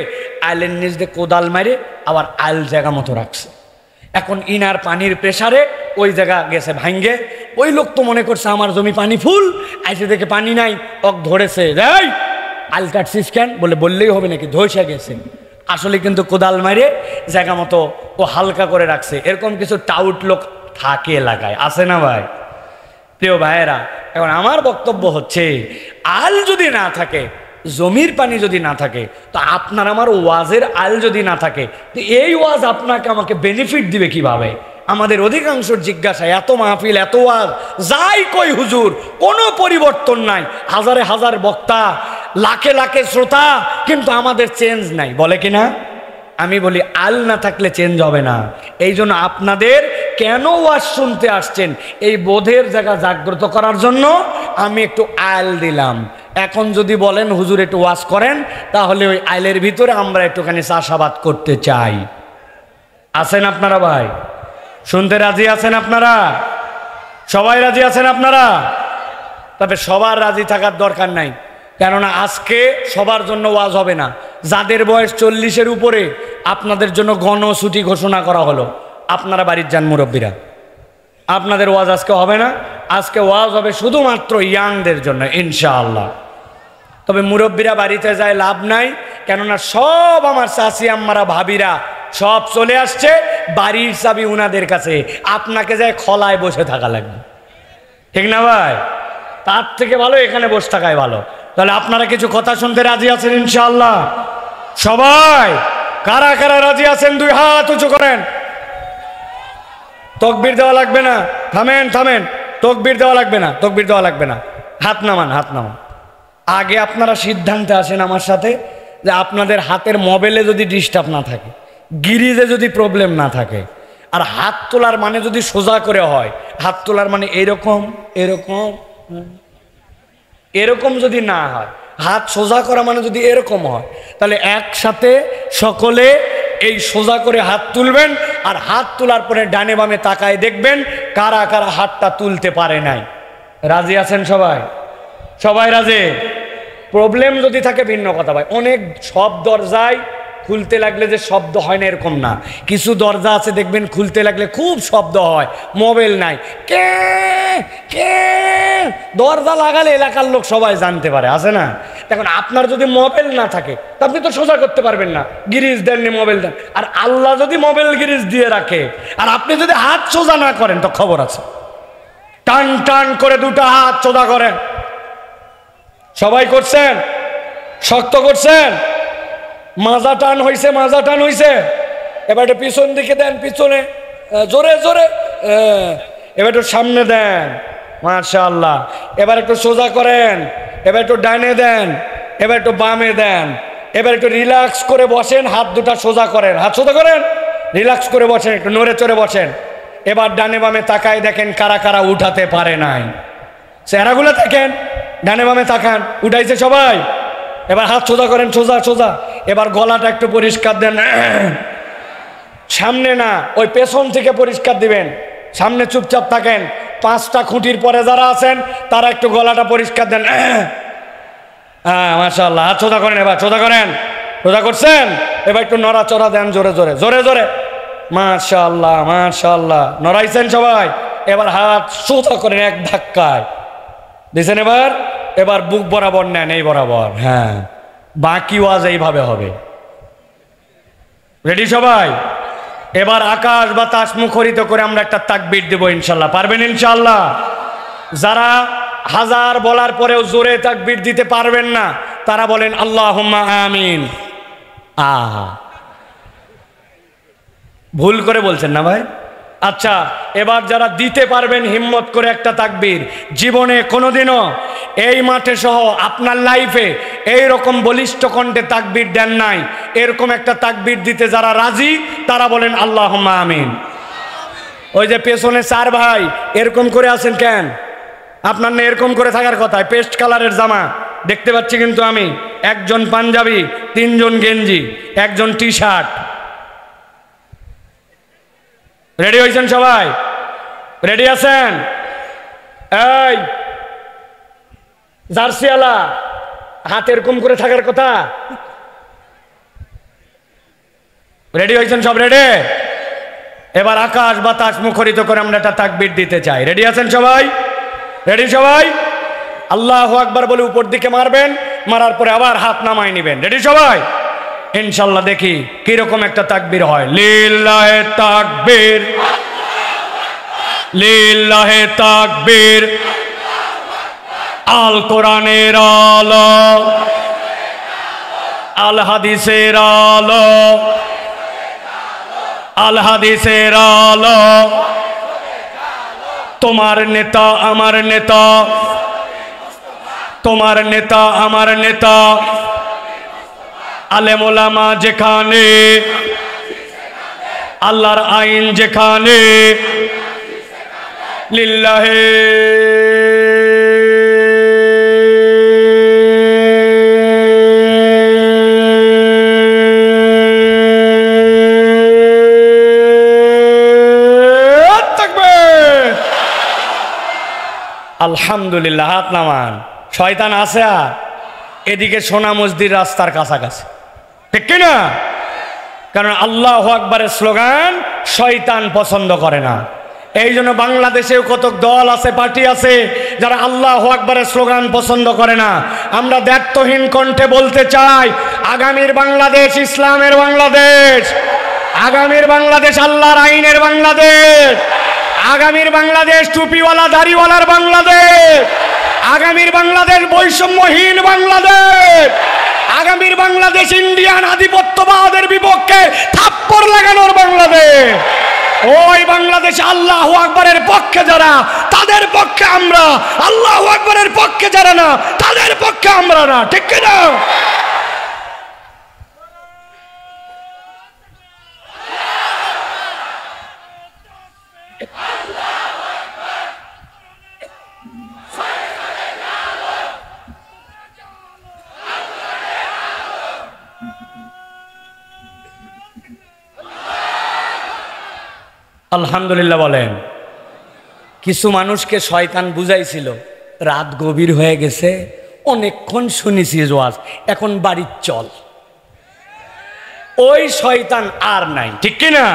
আইলের নিচ দিয়ে কোদাল মারে আবার আইল জায়গা মতো রাখছে। এখন ইনার পানির প্রেসারে ওই জায়গা গেছে ভাঙ্গে। ওই লোক তো মনে করছে আমার জমি পানি ফুল, আইসে দেখে পানি নাই, ওক ধরেছে, এই আইল কাটছিস কেন? বললেই হবে নাকি, ধসে গেছে। আসলে কিন্তু কোদাল মারে জায়গা মতো ও হালকা করে রাখছে। এরকম কিছু টাউট লোক থাকে এলাকায়, আছে না ভাই? প্রিয় ভাইয়েরা, এখন আমার বক্তব্য হচ্ছে, আল যদি না থাকে, জমির পানি যদি না থাকে, তো আপনার আমার ওয়াজের আল যদি না থাকে, তো এই ওয়াজ আপনাকে আমাকে বেনিফিট দিবে কিভাবে? আমাদের অধিকাংশের জিজ্ঞাসা, এত মাহফিল, এত ওয়াজ, যাই কই হুজুর, কোনো পরিবর্তন নাই, হাজারে হাজার বক্তা, লাখে লাখে শ্রোতা, কিন্তু আমাদের চেঞ্জ নাই, বলে কিনা? আমি বলি আল না থাকলে চেঞ্জ হবে না। এই জন্য আপনাদের কেন ওয়াজ শুনতে আসছেন, এই বোধের জায়গা জাগ্রত করার জন্য আমি একটু আল দিলাম। এখন যদি বলেন হুজুর একটু ওয়াজ করেন, তাহলে ওই আইলের ভিতরে আমরা একটুখানি চাষাবাদ করতে চাই। আছেন আপনারা ভাই? শুনতে রাজি আছেন আপনারা? সবাই রাজি আছেন আপনারা? তবে সবার রাজি থাকার দরকার নাই, কেননা আজকে সবার জন্য ওয়াজ হবে না। যাদের বয়স 40-এর উপরে আপনাদের জন্য গণছুটি ঘোষণা করা হলো, আপনারা বাড়ির যান মুরব্বীরা, আপনাদের ওয়াজ আজকে হবে না। আজকে ওয়াজ হবে শুধুমাত্র ইয়াংদের জন্য ইনশাআল্লাহ। তবে মুরব্বীরা বাড়িতে যায় লাভ নাই, কেননা সব আমার চাচি আম্মারা ভাবিরা সব চলে আসছে, বাড়ির চাবি উনাদের কাছে, আপনাকে যায় খলায় বসে থাকা লাগবে, ঠিক না ভাই? তার থেকে ভালো এখানে বসে থাকাই ভালো। তাহলে আপনারা কিছু কথা শুনতে রাজি আছেন ইনশাআল্লাহ? সবাই কারা কারা রাজি আছেন দুই হাত উঁচু করেন। তকবীর দেওয়া লাগবে না, থামেন থামেন, তকবীর দেওয়া লাগবে না, তকবীর দেওয়া লাগবে না, হাত নামান, হাত নামান। আগে আপনারা সিদ্ধান্তে আসেন আমার সাথে যে আপনাদের হাতের মোবাইলে যদি ডিস্টার্ব না থাকে, গিরিজে যদি প্রবলেম না থাকে, আর হাত তোলার মানে যদি সোজা করে হয়, হাত তোলার মানে এরকম এরকম এরকম যদি না হয়, হাত সোজা করা মানে যদি এরকম হয়, তাহলে একসাথে সকলে এই সোজা করে হাত তুলবেন, আর হাত তোলার পরে ডানে বামে তাকায় দেখবেন কারা কারা হাতটা তুলতে পারে নাই। রাজি আছেন সবাই? সবাই রাজি? প্রবলেম যদি থাকে ভিন্ন কথা ভাই। অনেক সব দরজায় খুলতে লাগলে যে শব্দ হয় না এরকম না, কিছু দরজা আছে দেখবেন খুলতে লাগলে খুব শব্দ হয়। মোবাইল নাই, কে কে দরজা লাগালে এলাকার লোক সবাই জানতে পারে, আছে না? এখন আপনার যদি মোবাইল না থাকে তা আপনি তো সোজা করতে পারবেন না, গিরিজ দেননি, মোবাইল দেন। আর আল্লাহ যদি মোবাইল গিরিজ দিয়ে রাখে আর আপনি যদি হাত সোজা না করেন তো খবর আছে। টান টান করে দুটো হাত সোজা করেন। সবাই করছেন? শক্ত করছেন? মাজা টান হইছে, মাজা টান হইছে। এবার একটু পিছন দিকে দেন, পিছনে জোরে জোরে, এবার একটু সামনে দেন, মাশাআল্লাহ। এবার একটু সোজা করেন, এবার একটু ডানে দেন, এবার একটু বামে দেন। এবার একটু রিল্যাক্স করে বসেন, হাত দুটা সোজা করেন, হাত সোজা করেন, রিল্যাক্স করে বসেন, একটু নড়ে চড়ে বসেন। এবার ডানে বামে তাকায় দেখেন কারা কারা উঠাতে পারে নাই, চেহারাগুলো দেখেন, ডানে বামে তাকান, উঠাইছে সবাই। এবার হাত সোজা করেন, সোজা সোজা। এবার গলাটা একটু পরিষ্কার দেন, সামনে না ওই পেছন থেকে পরিষ্কার দিবেন, সামনে চুপচাপ থাকেন। 5টা খুঁটির পরে যারা আছেন তারা একটু গলাটা পরিষ্কার দেন। হ্যাঁ মাশাআল্লাহ, হাত সোজা করেন, এবার সোজা করেন, সোজা করছেন। এবার একটু নড়াচড়া দেন জোরে জোরে, জোরে জোরে, মাশাআল্লাহ মাশাআল্লাহ, নড়াইছেন সবাই। এবার হাত সোজা করেন এক ধাক্কায় দিয়েছেন। এবার এবার বুক বরাবর নেন, এই বরাবর, হ্যাঁ। বাকি ওয়াজ এইভাবে হবে। রেডি সবাই? এবার আকাশ বাতাস মুখরিত করে আমরা একটা তাকবীর দেব ইনশাল্লাহ। পারবেন ইনশাল্লাহ? যারা 1000 বলার পরেও জোরে তাকবীর দিতে পারবেন না তারা বলেন আল্লাহুম্মা আমিন। আহা, ভুল করে বলছেন না ভাই? আচ্ছা, এবার যারা দিতে পারবেন হিম্মত করে একটা তাকবীর, জীবনে কোনোদিনও এই মাঠে সহ আপনার লাইফে এই রকম বলিষ্ঠ কণ্ঠে তাকবীর দেন নাই, এরকম একটা তাকবীর দিতে যারা রাজি তারা বলেন আল্লাহুম্মা আমিন। ওই যে পেছনে 4 ভাই এরকম করে আছেন কেন? আপনার না এরকম করে থাকার কথা, পেস্ট কালারের জামা দেখতে পাচ্ছি কিন্তু আমি, একজন পাঞ্জাবি, 3 জন গেঞ্জি, একজন টি শার্ট। রেডি হয়েছেন সবাই? রেডি আছেন? এই জার্সিওয়ালা হাত এরকম করে থাকার কথা। রেডি হয়েছেন সব? রেডি? এবার আকাশ বাতাস মুখরিত করে আমরা একটা তাকবীর দিতে চাই। রেডি আছেন সবাই? রেডি সবাই? আল্লাহু আকবার বলে উপর দিকে মারবেন, মারার পরে আবার হাত নামায় নেবেন। রেডি সবাই? ইনশাল্লাহ দেখি কিরকম একটা তাকবীর হয়। লিল্লাহে তাকবীর, লিল্লাহে তাকবীর, আল কোরআনের আলো, আল হাদিসের আলো, আল হাদিসের আলো, তোমার নেতা আমার নেতা, তোমার নেতা আমার নেতা, আলেম ওলামা যেখানে, আল্লাহর আইন যেখানে, লিল্লাহে আলহামদুলিল্লাহ, হাত নামান। শয়তান আছে আর এদিকে সোনা মসজিদ রাস্তার কাছাকাছি, ঠিক কিনা? কারণ আল্লাহু আকবারের স্লোগান শয়তান পছন্দ করে না। এই জন্য বাংলাদেশেও কত দল আছে, পার্টি আছে যারা আল্লাহু আকবারের স্লোগান পছন্দ করে না। আমরা দ্ব্যর্থহীন কণ্ঠে বলতে চাই, আগামীর বাংলাদেশ ইসলামের বাংলাদেশ, আগামীর বাংলাদেশ আল্লাহর আইনের বাংলাদেশ, আগামীর বাংলাদেশ টুপিওয়ালা দাড়িওয়ালার বাংলাদেশ, আগামীর বাংলাদেশ বৈষম্যহীন বাংলাদেশ, আগামীর বাংলাদেশ ইন্ডিয়ান আধিপত্যবাদের বিপক্ষে থাপ্পড় লাগানোর বাংলাদেশ। ওই বাংলাদেশ আল্লাহু আকবারের পক্ষে যারা, তাদের পক্ষে আমরা, আল্লাহু আকবারের পক্ষে যারা না, তাদের পক্ষে আমরা না, ঠিক কিনা? আলহামদুলিল্লাহ বলেন। কিছু মানুষকে শয়তান বুঝাইছিল, রাত গভীর হয়ে গেছে, অনেকক্ষণ শুনেছি ওয়াজ, এখন বাড়ির চল। ওই শয়তান আর নাই, ঠিক কিনা?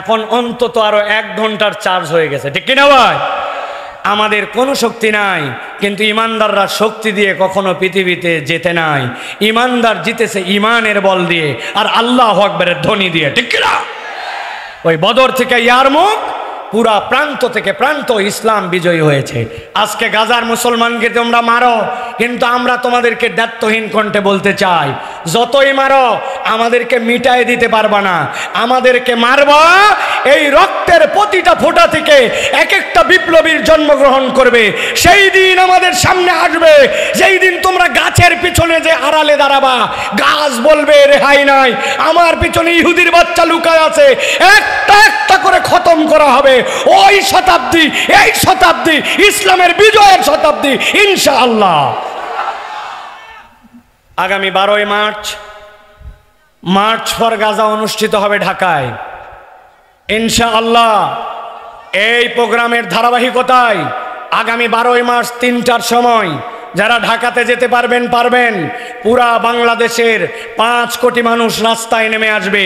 এখন অন্তত আরো 1 ঘন্টার চার্জ হয়ে গেছে, ঠিক কিনা ভাই? আমাদের কোনো শক্তি নাই, কিন্তু ইমানদাররা শক্তি দিয়ে কখনো পৃথিবীতে যেতে নাই। ইমানদার জিতেছে ইমানের বল দিয়ে আর আল্লাহু আকবারের ধ্বনি দিয়ে, ঠিক কিনা? ওই বদর থেকে ইয়ারমুক, পুরা প্রান্ত থেকে প্রান্ত ইসলাম বিজয়ী হয়েছে। আজকে গাজার মুসলমানকে তোমরা মারো, কিন্তু আমরা তোমাদেরকে দায়িত্বহীন কণ্ঠে বলতে চাই, যতই মারো আমাদেরকে মিটায় দিতে পারবা না। আমাদেরকে মারবা, এই রক্তের প্রতিটা ফোঁটা থেকে এক একটা বিপ্লবীর জন্মগ্রহণ করবে। সেই দিন আমাদের সামনে আসবে, যেই দিন তোমরা গাছের পিছনে যে আড়ালে দাঁড়াবা, গাছ বলবে রেহাই নাই, আমার পিছনে ইহুদির বাচ্চা লুকায় আছে, একটা একটা করে খতম করা হবে। ওই শতাব্দী, এই শতাব্দী ইসলামের বিজয়ের শতাব্দী ইনশাআল্লাহ। আগামী 12ই মার্চ ফর গাজা অনুষ্ঠিত হবে ঢাকায় ইনশাআল্লাহ। এই প্রোগ্রামের ধারাবাহিকতায় আগামী 12ই মার্চ 3টার সময় যারা ঢাকাতে যেতে পারবেন পুরা বাংলাদেশের 5 কোটি মানুষ রাস্তায় নেমে আসবে।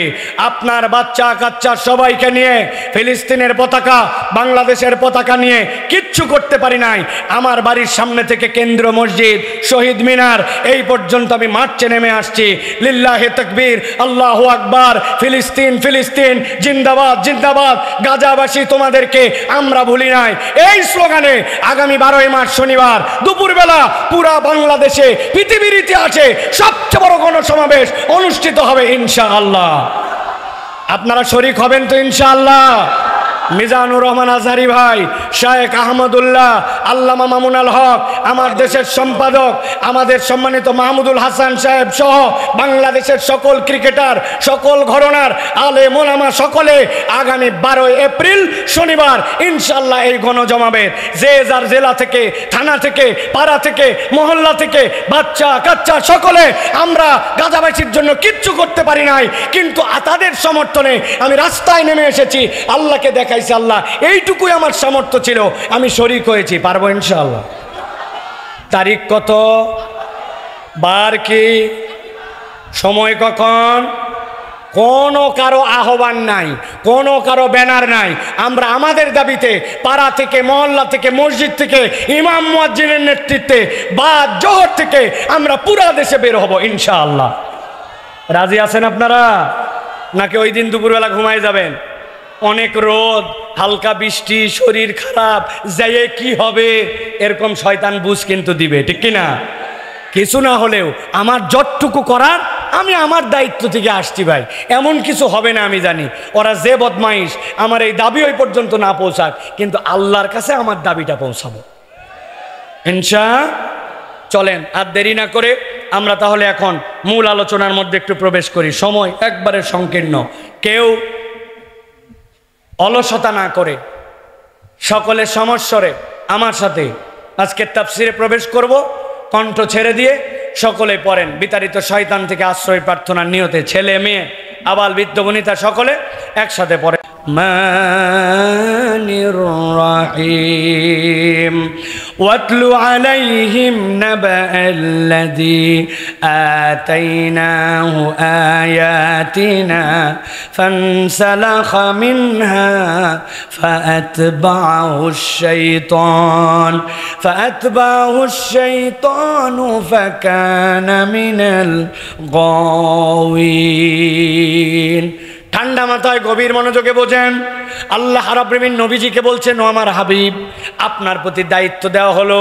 আপনার বাচ্চা কাচ্চা সবাইকে নিয়ে, ফিলিস্তিনের পতাকা, বাংলাদেশের পতাকা নিয়ে কিচ্ছু করতে পারি নাই। আমার বাড়ির সামনে থেকে কেন্দ্র মসজিদ, শহীদ মিনার, এই পর্যন্ত আমি মার্চে নেমে আসছি। লিল্লাহে তাকবীর, আল্লাহু আকবার, ফিলিস্তিন ফিলিস্তিন, জিন্দাবাদ জিন্দাবাদ, গাজাবাসী তোমাদেরকে আমরা ভুলি নাই। এই স্লোগানে আগামী 12ই মার্চ শনিবার দুপুরবেলা পুরা বাংলাদেশে পৃথিবীর ইতিহাসে সবচেয়ে বড় গণসমাবেশ অনুষ্ঠিত হবে ইনশাআল্লাহ। আপনারা শরীক হবেন তো ইনশাআল্লাহ? মিজানুর রহমান আজহারি ভাই, শায়েখ আহমদুল্লাহ, আল্লামা মামুনুল হক, আমার দেশের সম্পাদক, আমাদের সম্মানিত মাহমুদুল হাসান সাহেব সহ বাংলাদেশের সকল ক্রিকেটার, সকল ঘরানার আলেম ওলামা সকলে আগামী 12 এপ্রিল শনিবার ইনশাআল্লাহ এই গণজমাবেশ, যে যার জেলা থেকে, থানা থেকে, পাড়া থেকে, মহল্লা থেকে, বাচ্চা কাচ্চা সকলে, আমরা গাজাবাসীর জন্য কিচ্ছু করতে পারি নাই, কিন্তু তাদের সমর্থনে আমি রাস্তায় নেমে এসেছি। আল্লাহকে দেখাইছি, আল্লাহ এইটুকুই আমার সামর্থ্য ছিল, আমি শরীক হয়েছি, পারবো ইনশাআল্লাহ। তারিখ কত, বার কি, সময় কখন? কোনো কারো আহ্বান নাই, কোনো কারো ব্যানার নাই। আমরা আমাদের দাবিতে পাড়া থেকে, মহল্লা থেকে, মসজিদ থেকে, ইমাম মুয়াজ্জিনের নেতৃত্বে বা জোহর থেকে আমরা পুরা দেশে বের হব ইনশাআল্লাহ। রাজি আছেন আপনারা? নাকি ওই দিন দুপুরবেলা ঘুমায় যাবেন? অনেক রোদ, হালকা বৃষ্টি, শরীর খারাপ, যাইয়ে কি হবে এরকম শয়তান বুঝ কিন্তু দিবে, ঠিক কিনা? কিছু না হলেও আমার যতটুকু করার আমি আমার দায়িত্ব থেকে আসছি ভাই, এমন কিছু হবে না আমি জানি। ওরা যে বদমাইশ, আমার এই দাবি ওই পর্যন্ত না পৌঁছাক, কিন্তু আল্লাহর কাছে আমার দাবিটা পৌঁছাবো ইনশাআল্লাহ। চলেন আর দেরি না করে আমরা তাহলে এখন মূল আলোচনার মধ্যে একটু প্রবেশ করি। সময় একবারে সংকীর্ণ, কেউ অলসতা না করে সকলে সমস্বরে আমার সাথে আজকে তাফসিরে প্রবেশ করব। কণ্ঠ ছেড়ে দিয়ে সকলে পড়েন, বিতাড়িত শয়তান থেকে আশ্রয় প্রার্থনার নিয়তে ছেলে মেয়ে আবাল বৃদ্ধ বনিতা সকলে একসাথে পড়েন। الرحمن الرحيم واتل عليهم نبأ الذي آتيناه آياتنا فانسلخ منها فأتبعه الشيطان فكان من الغاوين। ঠান্ডা মাথায় গভীর মনোযোগে বোঝেন, আল্লাহ রাব্বুল আলামিন নবীজিকে বলছেন, ও আমার হাবিব, আপনার প্রতি দায়িত্ব দেওয়া হলো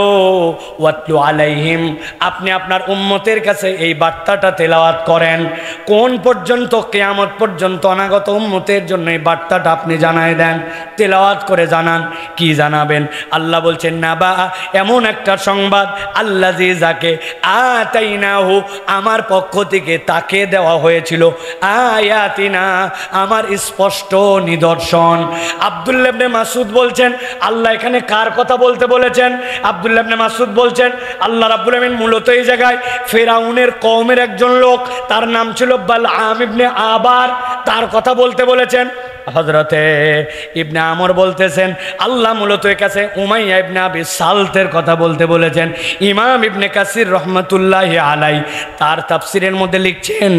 ওয়াতলু আলাইহিম, আপনি আপনার উম্মতের কাছে এই বার্তাটা তেলাওয়াত করেন। কোন পর্যন্ত? কিয়ামত পর্যন্ত অনাগত উম্মতের জন্য এই বার্তাটা আপনি জানায় দেন, তেলাওয়াত করে জানান। কি জানাবেন? আল্লাহ বলছেন, নাবা, এমন একটা সংবাদ, আল্লাযী, যাকে আতাইনাহু, আমার পক্ষ থেকে তাকে দেওয়া হয়েছিল, আয়াতিনা, আমার স্পষ্ট নিদর্শন। আব্দুল্লাহ ইবনে মাসউদ বলছেন, আল্লাহ এখানে কার কথা বলতে বলেছেন? আব্দুল্লাহ ইবনে মাসউদ বলছেন, আল্লাহ রাব্বুল আলামিন মূলত এই জায়গায় ফেরাউনের কওমের একজন লোক, তার নাম ছিল বালআম ইবনে আবার, তার কথা বলতে বলেছেন। হযরতে ইবনে আমর বলতেছেন, আল্লাহ মূলত এর কাছে উমাইয়া ইবনে আবি সালতের কথা বলতে বলেছেন। ইমাম ইবনে কাসির রহমাতুল্লাহি আলাই তার তাফসিরের মধ্যে লিখছেন,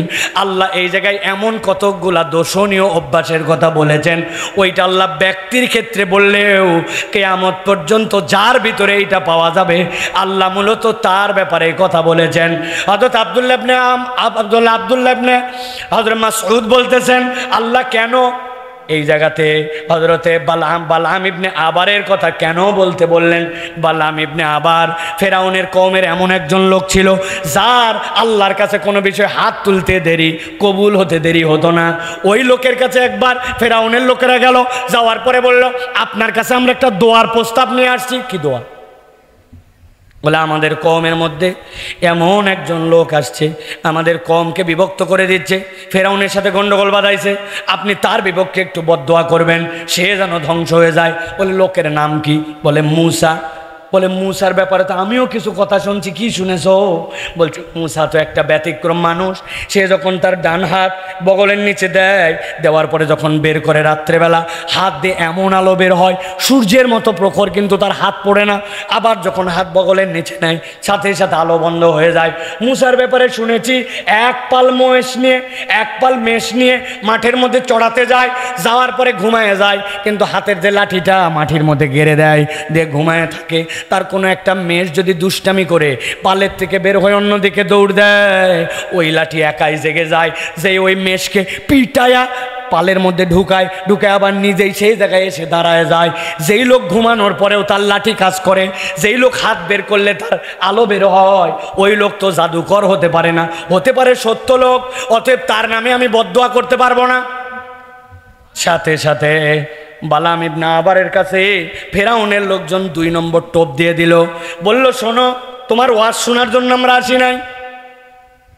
আল্লাহ এই জায়গায় এমন কতকগুলা দোষণীয় অভ্যাসের কথা বলেছেন, ওইটা আল্লাহ ব্যক্তির ক্ষেত্রে বললেও কিয়ামত পর্যন্ত যার ভিতরে এইটা পাওয়া যাবে, আল্লাহ মূলত তার ব্যাপারে কথা বলেছেন। হযরত আব্দুল্লাহ ইবনে মাসউদ বলতেছেন, আল্লাহ কেন এই জায়গাতে হযরতে বালআম ইবনে আবারের কথা কেন বলতে বললেন? বালআম ইবনে আবার ফেরাউনের কওমের এমন একজন লোক ছিল, যার আল্লাহর কাছে কোনো বিষয় হাত তুলতে দেরি, কবুল হতে দেরি হতো না। ওই লোকের কাছে একবার ফেরাউনের লোকেরা গেল, যাওয়ার পরে বলল, আপনার কাছে আমরা একটা দোয়ার প্রস্তাব নিয়ে আসছি। কি দোয়া? বলে, আমাদের কওমের মধ্যে এমন একজন লোক আসছে, আমাদের কওমকে বিভক্ত করে দিচ্ছে, ফেরাউনের সাথে গন্ডগোল বাঁধাইছে, আপনি তার বিপক্ষে একটু বদদোয়া করবেন, সে যেন ধ্বংস হয়ে যায়। বলে, লোকের নাম কি? বলে, মূসা। বলে, মূসার ব্যাপারে তো আমিও কিছু কথা শুনছি, কি শুনেছো? বলছে, মূসা তো একটা ব্যতিক্রম মানুষ, সে যখন তার ডান হাত বগলের নিচে দেওয়ার পরে যখন বের করে রাত্রেবেলা, হাত দিয়ে এমন আলো বের হয় সূর্যের মতো প্রখর, কিন্তু তার হাত পড়ে না। আবার যখন হাত বগলের নিচে নেয়, সাথে সাথে আলো বন্ধ হয়ে যায়। মূসার ব্যাপারে শুনেছি, এক পাল মেষ নিয়ে মাঠের মধ্যে চড়াতে যায়, যাওয়ার পরে ঘুমায় যায়, কিন্তু হাতের যে লাঠিটা মাটির মধ্যে গেড়ে দেয়, দিয়ে ঘুমায় থাকে। তার কোনো একটা মেষ যদি দুষ্টামি করে পালের থেকে বের হয়ে অন্যদিকে দৌড় দেয়, ওই লাঠি একাই জেগে যায়, যে ওই মেষকে পিটায়া পালের মধ্যে ঢুকায় আবার নিজেই সেই জায়গায় এসে দাঁড়ায় যায়। যেই লোক ঘুমানোর পরেও তার লাঠি কাজ করে, যেই লোক হাত বের করলে তার আলো বের হয়, ওই লোক তো জাদুকর হতে পারে না, হতে পারে সত্য লোক। অতএব তার নামে আমি বদদোয়া করতে পারবো না। সাথে সাথে বালআম ইবনে আবারের কাছে ফেরাউনের লোকজন 2 নম্বর টোপ দিয়ে দিল, বলল, শোনো, তোমার ওয়াজ শোনার জন্য আমরা আসি নাই।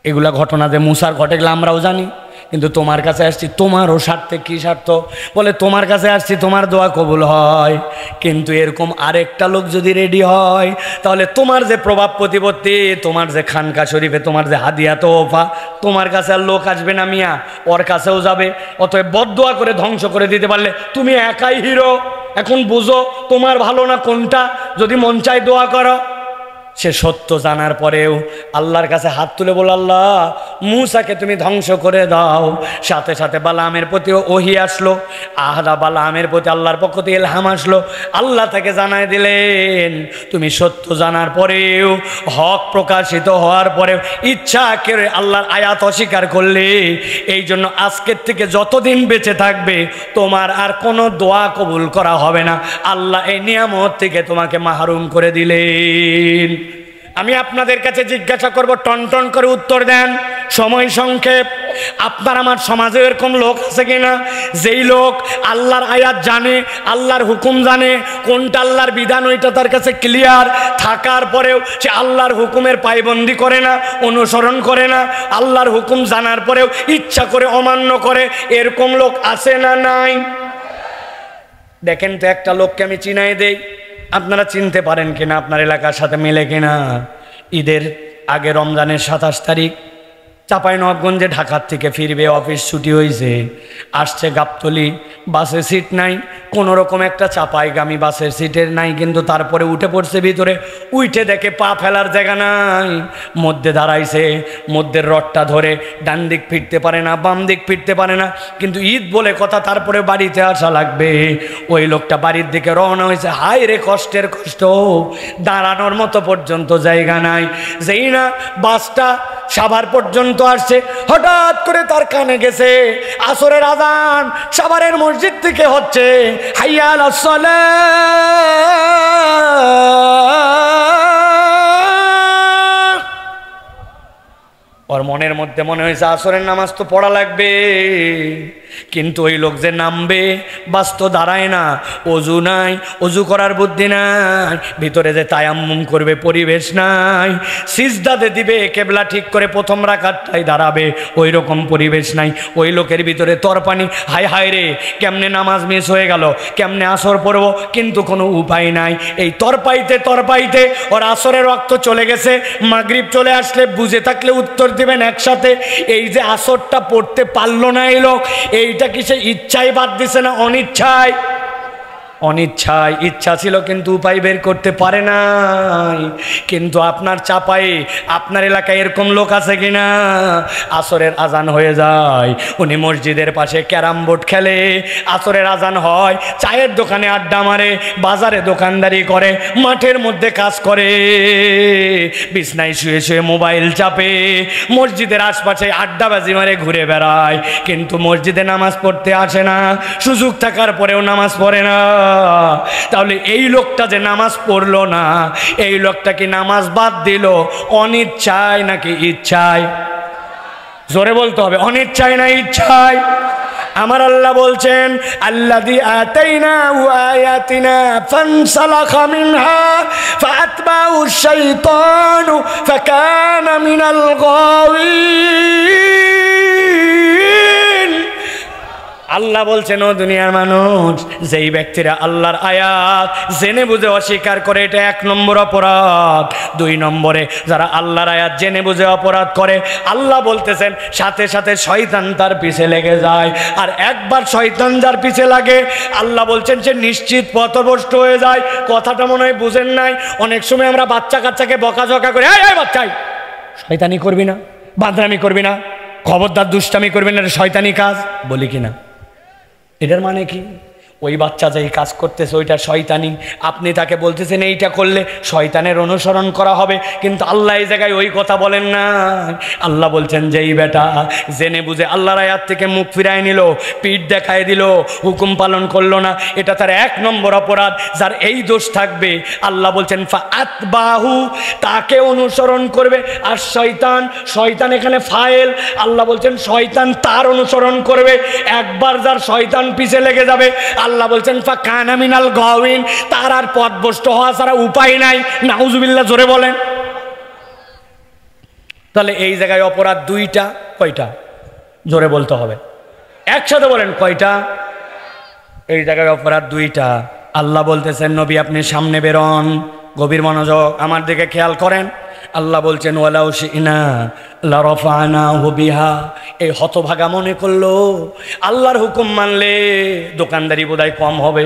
এগুলা ঘটনা যে মূসার ঘটে গেলে আমরাও জানি, কিন্তু তোমার কাছে আসছি তোমারও স্বার্থে। কি স্বার্থ? বলে, তোমার কাছে আসছি তোমার দোয়া কবুল হয়, কিন্তু এরকম আরেকটা লোক যদি রেডি হয়, তাহলে তোমার যে প্রভাব প্রতিপত্তি, তোমার যে খানকা শরীফে তোমার যে হাদিয়া তোফা, তোমার কাছে আর লোক আসবে না মিয়া, ওর কাছেও যাবে। অতএব বদদোয়া করে ধ্বংস করে দিতে পারলে তুমি একাই হিরো। এখন বুঝো তোমার ভালো না কোনটা, যদি মন চায় দোয়া করো। সে সত্য জানার পরেও আল্লাহর কাছে হাত তুলে বলল, আল্লাহ, মূসাকে তুমি ধ্বংস করে দাও। সাথে সাথে বালআমের প্রতিও ওহী আসলো, বালআমের প্রতি আল্লাহর পক্ষ থেকে ইলহাম আসলো। আল্লাহ তাকে জানায় দিলেন, তুমি সত্য জানার পরেও, হক প্রকাশিত হওয়ার পরেও ইচ্ছা করে আল্লাহর আয়াত অস্বীকার করলে, এই জন্য আজকের থেকে যতদিন বেঁচে থাকবে তোমার আর কোনো দোয়া কবুল করা হবে না। আল্লাহ এই নিয়ামত থেকে তোমাকে মাহরুম করে দিলেন। আমি আপনাদের কাছে জিজ্ঞাসা করব, টন করে উত্তর দেন, সময় সংক্ষেপ। আপনার আমার সমাজে এরকম লোক আছে কিনা, যেই লোক আল্লাহর আয়াত জানে, আল্লাহর হুকুম জানে, কোনটা আল্লাহর বিধান ওইটা তার কাছে ক্লিয়ার থাকার পরেও সে আল্লাহর হুকুমের পায়বন্দি করে না, অনুসরণ করে না, আল্লাহর হুকুম জানার পরেও ইচ্ছা করে অমান্য করে, এরকম লোক আছে না নাই? দেখেন তো, একটা লোককে আমি চিনাই দেই, আপনারা চিনতে পারেন কিনা, আপনার এলাকার সাথে মেলে কিনা। ঈদের আগে রমজানের 27 তারিখ চাঁপাইনবাবগঞ্জে ঢাকার থেকে ফিরবে, অফিস ছুটি হয়েছে, আসছে গাবতলী, বাসে সিট নাই, কোনো রকম একটা চাপাইগামী বাসের সিটের নাই, কিন্তু তারপরে উঠে পড়ছে ভিতরে, উঠে দেখে পা ফেলার জায়গা নাই, মধ্যে দাঁড়াইছে, মধ্যের রডটা ধরে ডান দিক ফিরতে পারে না, বাম দিক ফিরতে পারে না, কিন্তু ঈদ বলে কথা, তারপরে বাড়িতে আসা লাগবে। ওই লোকটা বাড়ির দিকে রওনা হয়েছে, হায় রে কষ্টের কষ্ট, দাঁড়ানোর মতো পর্যন্ত জায়গা নাই। যেই না বাসটা সাভার পর্যন্ত আসছে, হঠাৎ করে তার কানে গেছে আসরের আযান সাভারের মসজিদ থেকে হচ্ছে, হাইয়া আলাস সালাহ। ওর মনের মধ্যে মনে হয়েছে আসরের নামাজ তো পড়া লাগবে, কিন্তু ওই লোক যে নামবে, বাস তো দাঁড়ায় না, অজু নাই, অজু করার বুদ্ধি নাই, ভিতরে যে তায়াম্মুম করবে পরিবেশ নাই, সিজদাতে দিবে, কেবলা ঠিক করে প্রথম রাকাতটাই দাঁড়াবে, ওই রকম পরিবেশ নাই। ওই লোকের ভিতরে তরপানি, হায় হায় রে, কেমনে নামাজ মিস হয়ে গেল, কেমনে আসর পড়ব, কিন্তু কোনো উপায় নাই। এই তরপাইতে ওর আসরের রক্ত চলে গেছে, মাগরিব চলে আসলে বুঝে থাকলে উত্তর দিবেন একসাথে, এই যে আসরটা পড়তে পারলো না এই লোক, এইটা কি সে ইচ্ছায় বাদ দিছে না অনিচ্ছায়? অনিচ্ছায়। ইচ্ছা ছিল কিন্তু উপায় বের করতে পারে নাই। কিন্তু আপনার চাপায়ে, আপনার এলাকায় এরকম লোক আছে কিনা, আসরের আজান হয়ে যায়, উনি মসজিদের পাশে ক্যারাম বোর্ড খেলে, আসরের আজান হয়, চায়ের দোকানে আড্ডা মারে, বাজারে দোকানদারি করে, মাঠের মধ্যে কাজ করে, বিছনায় শুয়ে শুয়ে মোবাইল চাপে, মসজিদের আশপাশে আড্ডাবাজি মারে ঘুরে বেড়ায়, কিন্তু মসজিদে নামাজ পড়তে আসে না, সুযোগ থাকার পরেও নামাজ পড়ে না। তাহলে এই লোকটা যে নামাজ পড়লো না, এই লোকটা কি নামাজ বাদ দিল অনিচ্ছায় নাকি ইচ্ছায়? জোরে বলতে হবে, অনিচ্ছায় না ইচ্ছায়? আমার আল্লাহ বলছেন, আল্লাযী আতাইনাহু আয়াতিনা ফানসালাখা মিনহা ফাআতবাহু শাইতানু ফাকানা মিনাল গাওয়িন। আল্লাহ বলছেন, ও দুনিয়ার মানুষ, যেই ব্যক্তিরা আল্লাহর আয়াত জেনে বুঝে অস্বীকার করে, এটা 1 নম্বর অপরাধ। 2 নম্বরে, যারা আল্লাহর আয়াত জেনে বুঝে অপরাধ করে, আল্লাহ বলতেছেন সাথে সাথে শয়তান তার পিছে লেগে যায়। আর একবার শয়তান যার পিছে লাগে, আল্লাহ বলছেন সে নিশ্চিত পথভ্রষ্ট হয়ে যায়। কথাটা মনে হয় বুঝেন নাই। অনেক সময় আমরা বাচ্চা কাচ্চাকে বকাঝকা করে, এই বাচ্চাই শয়তানি করবি না, বাঁদরামি করবি না, খবরদার দুষ্টামি করবি না, এটা শয়তানি কাজ বলি কিনা? এটার মানে কি? ওই বাচ্চা যেই কাজ করতেছে ওইটা শয়তানি, আপনি তাকে বলতেছেন এইটা করলে শয়তানের অনুসরণ করা হবে, কিন্তু আল্লাহ এই জায়গায় ওই কথা বলেন না। আল্লাহ বলছেন, যেই বেটা জেনে বুঝে আল্লাহর আয়াত থেকে মুখ ফিরায় নিল, পিঠ দেখায় দিল, হুকুম পালন করলো না, এটা তার 1 নম্বর অপরাধ। যার এই দোষ থাকবে, আল্লাহ বলছেন ফাআতবাহু, তাকে অনুসরণ করবে। আর শয়তান, শয়তান এখানে ফাইল, আল্লাহ বলছেন শয়তান তার অনুসরণ করবে। একবার যার শয়তান পিছে লেগে যাবে, আল্লাহ বলছেন ফাকানা মিনাল গাওয়িন, তার আর পথভ্রষ্ট হওয়া ছাড়া উপায় নাই। নাউজুবিল্লাহ, জোরে বলেন। তাহলে এই জায়গায় অপরাধ 2টা, কয়টা? জোরে বলতে হবে, একসাথে বলেন কয়টা? এই জায়গায় অপরাধ 2টা। আল্লাহ বলতেছেন, নবী আপনি সামনে বেরোন, গভীর মনোযোগ আমার দিকে খেয়াল করেন। আল্লাহ বলছেন, ওয়ালাউ শি'না লারাফা'নাহু বিহা। এই হতভাগা মনে করলো আল্লাহর হুকুম মানলে দোকানদারি বোধহয় কম হবে,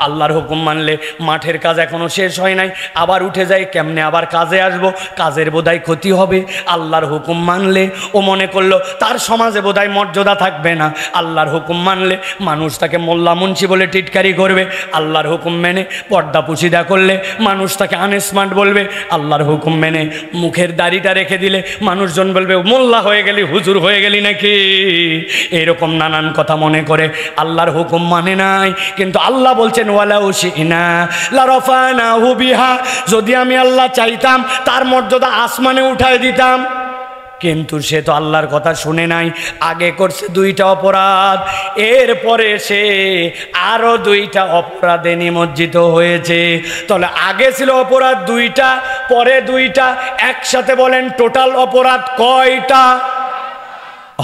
আল্লাহর হুকুম মানলে মাঠের কাজ এখনো শেষ হয় নাই, আবার উঠে যাই, কেমনে আবার কাজে আসবো, কাজের বোধহয় ক্ষতি হবে। আল্লাহর হুকুম মানলে ও মনে করলো তার সমাজে বোধহয় মর্যাদা থাকবে না, আল্লাহর হুকুম মানলে মানুষ তাকে মোল্লা মুন্সি বলে টিটকারি করবে, আল্লাহর হুকুম মেনে পর্দা পুশিদা করলে মানুষ তাকে আনস্মার্ট বলবে, আল্লাহর হুকুম মেনে মুখের দাড়িটা রেখে দিলে মানুষজন বলবে মোল্লা হয়ে গেলি, হুজুর হয়ে গেলি নাকি। এরকম নানান কথা মনে করে আল্লাহর হুকুম মানে নাই। কিন্তু আল্লাহ বলছেন, ওয়ালাউ শি'না লারাফা'নাহু বিহা, যদি আমি আল্লাহ চাইতাম তার মর্যাদা আসমানে উঠায় দিতাম, কিন্তু সে তো আল্লাহর কথা শুনে নাই। আগে করছে 2টা অপরাধ, এরপরে সে আরো 2টা অপরাধে নিমজ্জিত হয়েছে। তাহলে আগে ছিল অপরাধ 2টা, পরে 2টা, একসাথে বলেন টোটাল অপরাধ কয়টা?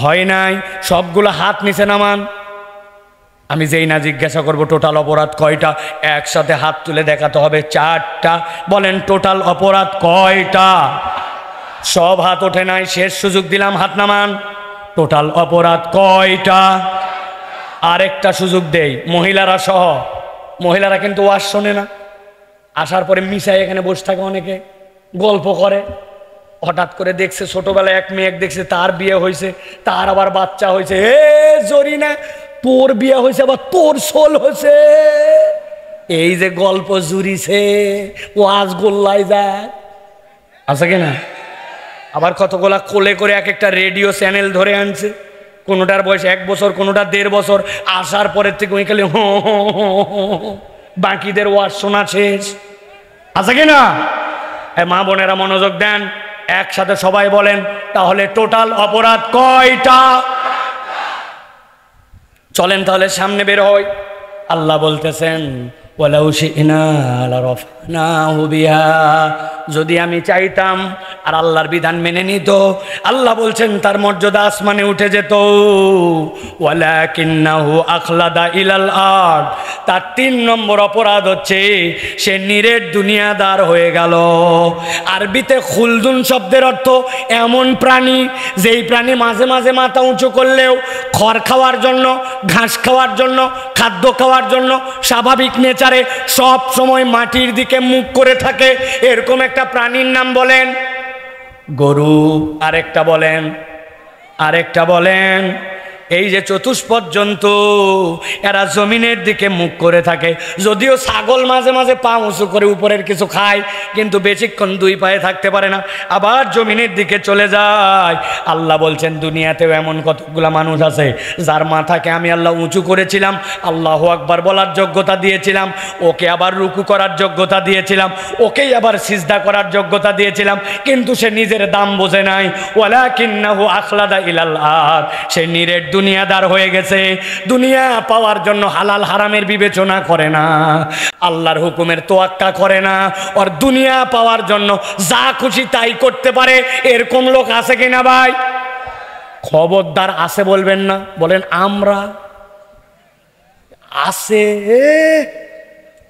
হয় নাই। সবগুলো হাত নিচে নামান। আমি যেই না জিজ্ঞাসা করবো টোটাল অপরাধ কয়টা, একসাথে হাত তুলে দেখাতে হবে 4টা। বলেন টোটাল অপরাধ কয়টা? সব হাত ওঠে নাই, শেষ সুযোগ দিলাম, হাত নামান। টোটাল অপরাধ কয়টা? আরেকটা সুযোগ দেই, মহিলারা সহ। মহিলারা কিন্তু ওয়াজ শোনে না, আসার পরে মিশাই এখানে বসে থাকে, অনেকে গল্প করে। হঠাৎ করে দেখছে ছোটবেলায় এক মেয়ে দেখছে, তার বিয়ে হয়েছে, তার আবার বাচ্চা হয়েছে। এ জরিনা, তোর বিয়ে হয়েছে আবার তোর সোল হয়েছে। এই যে গল্প জুড়িছে, ওয়াজ গোল্লাই যায় আছে কিনা? আবার কতগুলা কোলে করে এক একটা রেডিও চ্যানেল ধরে আনছে, কোনোটার বয়স 1 বছর, কোনোটা 1.5 বছর। আসার পরের থেকে ওই খালি বাকিদের ওয়াজ শোনা শেষ আছে কিনা? মা বোনেরা মনোযোগ দেন, একসাথে সবাই বলেন, তাহলে টোটাল অপরাধ কয়টা? চলেন তাহলে সামনে বের হই। আল্লাহ বলতেছেন, ওয়ালাউ শি'না লারাফানাহু বিহা, যদি আমি চাইতাম আর আল্লাহর বিধান মেনে নিত, আল্লাহ বলছেন তার মর্যাদা আসমানে উঠে যেত। ওয়ালাকিন্নাহু আখলাদা ইলাল আরদ, তার 3 নম্বর অপরাধ হচ্ছে সে নিরেট দুনিয়াদার হয়ে গেল। আরবিতে খুলদুন শব্দের অর্থ এমন প্রাণী, যেই প্রাণী মাঝে মাঝে মাথা উঁচু করলেও খড় খাওয়ার জন্য, ঘাস খাওয়ার জন্য, খাদ্য খাওয়ার জন্য স্বাভাবিক নেচারে সব সময় মাটির দিকে মুখ করে থাকে, এরকম একটা প্রাণীর নাম বলেন গরু। আরেকটা বলেন এই যে চতুষ্পদ জন্তু, এরা জমিনের দিকে মুখ করে থাকে। যদিও ছাগল মাঝে মাঝে পা উঁচু করে উপরের কিছু খায়, কিন্তু বেশিক্ষণ 2 পায়ে থাকতে পারে না, আবার জমিনের দিকে চলে যায়। আল্লাহ বলছেন দুনিয়াতেও এমন কতগুলা মানুষ আছে যার মাথাকে আমি আল্লাহ উঁচু করেছিলাম, আল্লাহু আকবার বলার যোগ্যতা দিয়েছিলাম, ওকে আবার রুকু করার যোগ্যতা দিয়েছিলাম, ওকেই আবার সিজদা করার যোগ্যতা দিয়েছিলাম, কিন্তু সে নিজের দাম বোঝে নাই। ওয়ালাকিন্নাহু আখলাদা ইলাল আরদ, সে নিরেট দুনিয়াদার হয়ে গেছে। দুনিয়া পাওয়ার জন্য হালাল হারামের বিবেচনা করে না, আল্লাহর হুকুমের তোয়াক্কা করে না, আর দুনিয়া পাওয়ার জন্য যা খুশি তাই করতে পারে। এরকম লোক আছে কিনা ভাই? খবরদার আছে বলবেন না, বলেন আমরা আছে।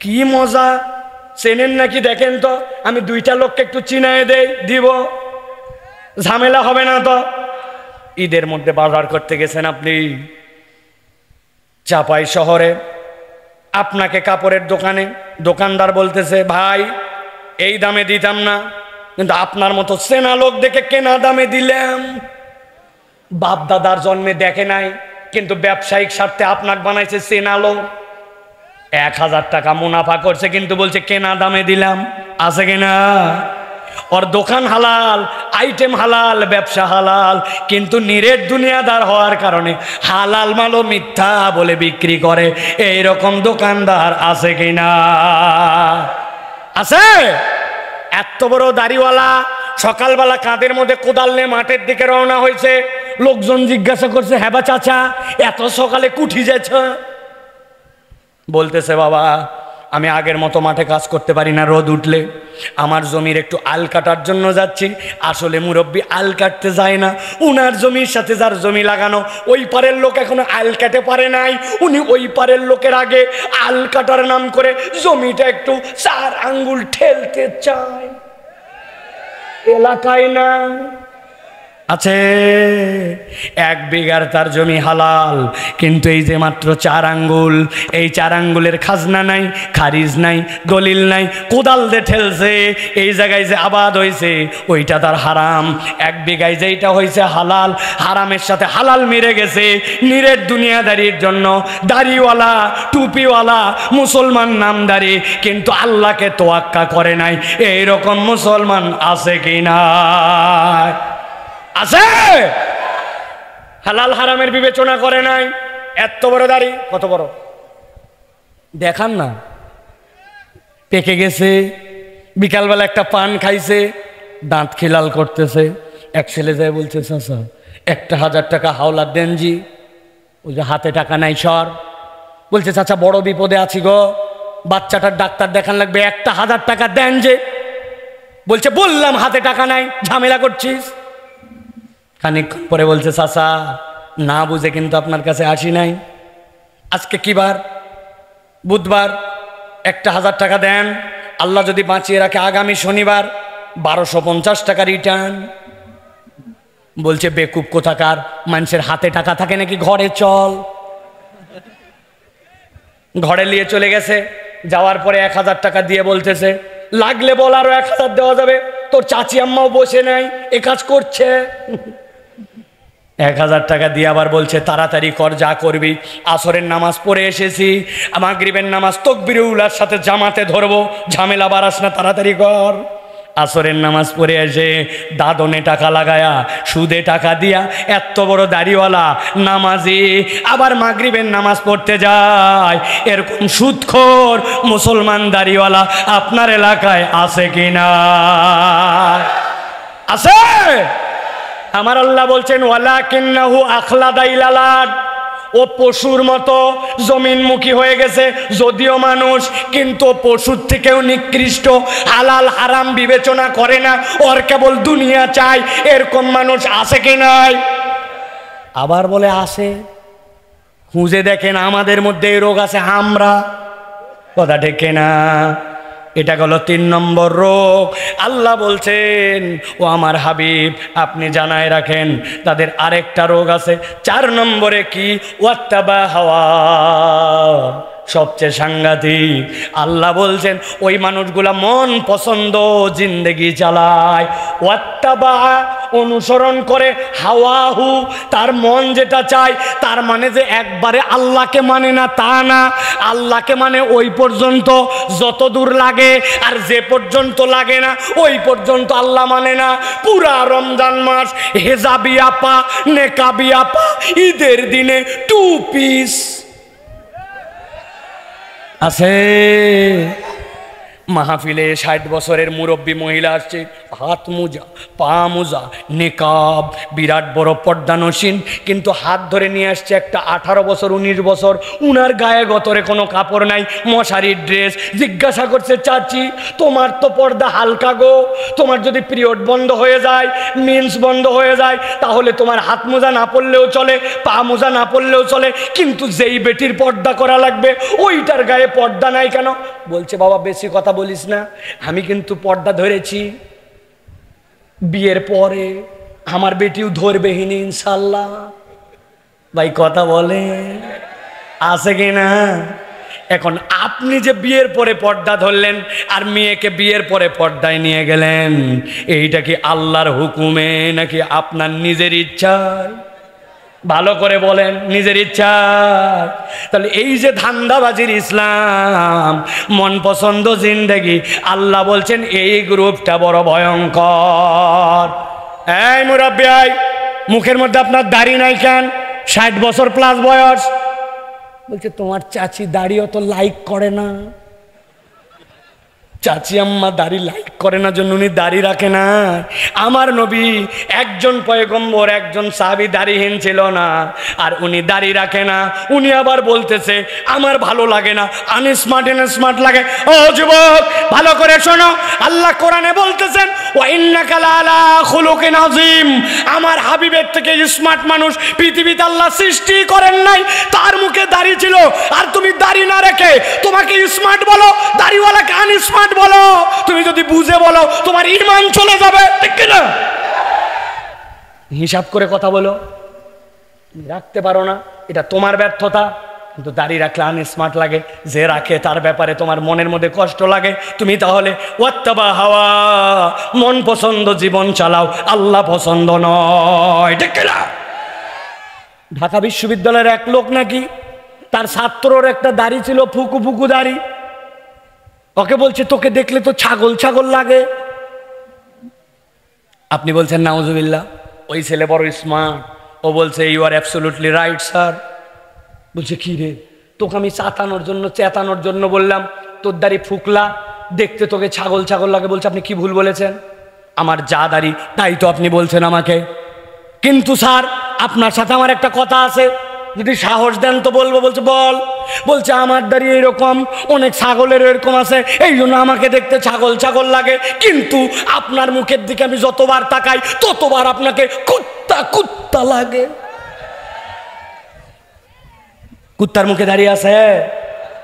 কি মজা, চেনেন নাকি দেখেন তো, আমি 2টা লোককে একটু চিনায় দিব, ঝামেলা হবে না তো? ঈদের মধ্যে বাজার করতে গেছেন আপনি চাপাই শহরে, আপনাকে কাপড়ের দোকানে দোকানদার বলতেছে, ভাই এই দামে দিতাম না, কিন্তু আপনার মতো চেনা লোক দেখে কেনা দামে দিলাম। বাপ দাদার জন্মে দেখে নাই, কিন্তু ব্যবসায়িক স্বার্থে আপনাকে বানাইছে চেনা লোক। 1000 টাকা মুনাফা করছে, কিন্তু বলছে কেনা দামে দিলাম। আছে কিনা? ওর দোকান হালাল, আইটেম হালাল, ব্যবসা হালাল, কিন্তু নিরেট দুনিয়াদার হওয়ার কারণে হালাল মালও মিথ্যা বলে বিক্রি করে। এইরকম দোকানদার আছে কিনা? আছে। এত বড় দাড়িওয়ালা সকালবেলা কাঁধের মধ্যে কোদাল নিয়ে মাঠের দিকে রওনা হয়েছে, লোকজন জিজ্ঞাসা করছে, হ্যাঁ বা চাচা এত সকালে কুঠি যাচ্ছ? বলতেছে, বাবা আমি আগের মতো মাঠে কাজ করতে পারি না, রোদ উঠলে আমার জমির একটু আল কাটার জন্য যাচ্ছি। আসলে মুরব্বী আল কাটতে যায় না, উনার জমির সাথে যার জমি লাগানো, ওই পারের লোক এখনো আল কাটে পারে নাই, উনি ওই পারের লোকের আগে আল কাটার নাম করে জমিটা একটু 4 আঙ্গুল ঠেলতে চায়। এলাকায় না আছে 1 বিঘার তার জমি হালাল, কিন্তু এই যে মাত্র 4 আঙ্গুল, এই 4 আঙ্গুলের খাজনা নাই, খারিজ নাই, দলিল নাই, কোদাল দিয়ে ঠেলছে। এই জায়গায় যে আবাদ হয়েছে ওইটা তার হারাম, 1 বিঘায় যেইটা হয়েছে হালাল, হারামের সাথে হালাল মিলে গেছে। নিরেট দুনিয়াদারির জন্য দাড়িওয়ালা, টুপিওয়ালা, মুসলমান নামদারি, কিন্তু আল্লাহকে তোয়াক্কা করে নাই, এইরকম মুসলমান আছে কিনা? আছে। হালাল হারামের বিবেচনা করে নাই। এত বড় দাড়ি, কত বড় দেখান না, পেকে গেছে। বিকালবেলা একটা পান খাইছে, দাঁত খিলাল করতেছে। এক ছেলে যায় বলছে, চাচা 1000 টাকা হাওলাত দেন জি। ওই যে হাতে টাকা নাই সর। বলছে, চাচা বড় বিপদে আছি গো, বাচ্চাটার ডাক্তার দেখান লাগবে, 1000 টাকা দেন যে। বলছে, বললাম হাতে টাকা নাই, ঝামেলা করছিস। খানিকক্ষণ পরে বলছে, চাচা না বুঝে কিন্তু আপনার কাছে আসি নাই, আজকে কি বার? বুধবার, 1000 টাকা দেন, আল্লাহ যদি বাঁচিয়ে রাখে আগামী শনিবার 1250 টাকা রিটার্ন। বলছে বেকুব কোথাকার, মানুষের হাতে টাকা থাকে নাকি? ঘরে চল। ঘরে নিয়ে চলে গেছে, যাওয়ার পরে 1000 টাকা দিয়ে বলতেছে লাগলে বল আরো 1000 দেওয়া যাবে, তোর চাচি আম্মাও বসে নাই, এ কাজ করছে। 1000 টাকা দিয়ে আবার বলছে তাড়াতাড়ি কর, যা করবি। আসরের নামাজ পড়ে এসেছি, মাগরিবের নামাজ তাকবীরুল সাথে জামাতে ধরবো, ঝামেলা বাড়াস না, তাড়াতাড়ি কর। আসরের নামাজ পড়ে এসে দাদনে টাকা লাগায়া, সুদে টাকা দিয়া, এত বড় দাড়িওয়ালা নামাজি আবার মাগরিবের নামাজ পড়তে যায়। এরকম সুদখোর মুসলমান দাড়িওয়ালা আপনার এলাকায় আছে কিনা? আছে। আমার আল্লাহ বলছেন ওয়ালাকিন্নাহু আখলাদা ইলালাদ, ও পশুর মতো জমিনমুখী হয়ে গেছে, যদিও মানুষ কিন্তু পশুর থেকেও নিকৃষ্ট, হালাল হারাম বিবেচনা করে না, ওর কেবল দুনিয়া চায়। এরকম মানুষ আছে কি নাই? আবার বলে আছে। খুঁজে দেখেন আমাদের মধ্যে এই রোগ আছে, আমরা। কথা ঠিক না? এটা হলো 3 নম্বর রোগ। আল্লাহ বলছেন ও আমার হাবিব আপনি জানায় রাখেন তাদের আরেকটা রোগ আছে। 4 নম্বরে কি? ওয়াত্তাবা হাওয়া, সবচেয়ে সাংঘাতিক। আল্লাহ বলছেন ওই মানুষগুলা মন পছন্দ জিন্দেগি চালায়, ওয়াত্তাবা অনুসরণ করে, হাওয়াহু তার মন যেটা চায়। তার মানে যে একবারে আল্লাহকে মানে না তা না, আল্লাহকে মানে ওই পর্যন্ত যত দূর লাগে, আর যে পর্যন্ত লাগে না ওই পর্যন্ত আল্লাহ মানে না। পুরা রমজান মাস হেজাবি আপা, নেকাবি আপা, ঈদের দিনে 2 পিস আছে। মাহফিলে 60 বছরের মুরব্বী মহিলা আসছে, হাত মোজা, পা মোজা, নেকাব, বিরাট বড় পর্দানসীন, কিন্তু হাত ধরে নিয়ে আসছে একটা 18 বছর 19 বছর, উনার গায়ে গতরে কোনো কাপড় নাই, মশারির ড্রেস। জিজ্ঞাসা করছে চাচি তোমার তো পর্দা হালকা গো, তোমার যদি পিরিয়ড বন্ধ হয়ে যায়, মিন্স বন্ধ হয়ে যায়, তাহলে তোমার হাত মোজা না পরলেও চলে, পা মোজা না পরলেও চলে, কিন্তু যেই বেটির পর্দা করা লাগবে ওইটার গায়ে পর্দা নাই কেন? বলছে বাবা বেশি কথা বলিস না, আমি কিন্তু পর্দা ধরেছি, বিয়ের পরে আমার বেটিও ধরবেহিনী ইনশাল্লাহ। ভাই কথা বলে আছে কিনা? এখন আপনি যে বিয়ের পরে পর্দা ধরলেন আর মেয়েকে বিয়ের পরে পর্দায় নিয়ে গেলেন, এইটা কি আল্লাহর হুকুমে নাকি আপনার নিজের ইচ্ছায়? ভালো করে বলেন, নিজের ইচ্ছা? তাহলে এই যে ধান্দাবাজির ইসলাম, মন পছন্দ জিন্দেগি, আল্লাহ বলছেন এই গ্রুপটা বড় ভয়ঙ্কর। এই মুরাব্বি আই, মুখের মধ্যে আপনার দাড়ি নাই কেন? 60 বছর প্লাস বয়স। বলছে তোমার চাচি দাড়ি অত লাইক করে না, চাচি আম্মা দাড়ি লাইক করে না জন্য উনি দাড়ি রাখে না। আমার নবী একজন পয়গম্বর, একজন সাহাবী দাড়িহীন ছিল না, আর উনি দাড়ি রাখে না। উনি আবার বলতেছে আমার ভালো লাগে না, আনস্মার্ট স্মার্ট লাগে। ও যুবক ভালো করে শোনো, আল্লাহ কোরআনে বলতেছেন ওয়া ইন্নাকা লাআলা খুলুকিন আযীম। আমার হাবিবের থেকে স্মার্ট মানুষ পৃথিবীতে আল্লাহ সৃষ্টি করেন নাই। তার মুখে দাড়ি ছিল, আর তুমি দাড়ি না রেখে তোমাকে স্মার্ট বলো, দাড়িওয়ালাকে আনস্মার্ট বলো। তুমি যদি বুঝে বলো তোমার ঈমান চলে যাবে, ঠিক কি না? হিসাব করে কথা বলো, রাখতে পারো না এটা তোমার ব্যর্থতা, কিন্তু দাড়ি রাখলে আনস্মার্ট লাগে। যে রাখে তার ব্যাপারে তোমার মনের মধ্যে কষ্ট লাগে। তুমি তাহলে ওয়াত্তাবা হাওয়া, মন পছন্দ জীবন চালাও, আল্লাহ পছন্দ নয়, ঠিক কি না? ঢাকা বিশ্ববিদ্যালয়ের এক লোক নাকি তার ছাত্রর একটা দাড়ি ছিল, ফুকু ফুকু দাড়ি। ওকে বলছে তোকে দেখলে তো ছাগল ছাগল লাগে। আপনি বলছেন নাউজুবিল্লাহ। ওই ছেলে বড় স্মার্ট, ও বলছে you are absolutely right sir. বলছে কি রে, তোকে আমি চেতানোর জন্য বললাম, তোর দাড়ি ফুকলা, দেখতে তোকে ছাগল ছাগল লাগে। বলছে আপনি কি ভুল বলেছেন, আমার যা দাড়ি তাই তো আপনি বলছেন আমাকে। কিন্তু স্যার আপনার সাথে আমার একটা কথা আছে, যদি সাহস দেন তো বলবো। বলছে বল। বলছে আমার দাড়ি এরকম, অনেক ছাগলের এরকম আছে, এই জন্য আমাকে দেখতে ছাগল ছাগল লাগে, কিন্তু আপনার মুখের দিকে আমি যতবার তাকাই ততবার আপনাকে কুত্তা কুত্তা লাগে। কুত্তার মুখে দাঁড়িয়ে আছে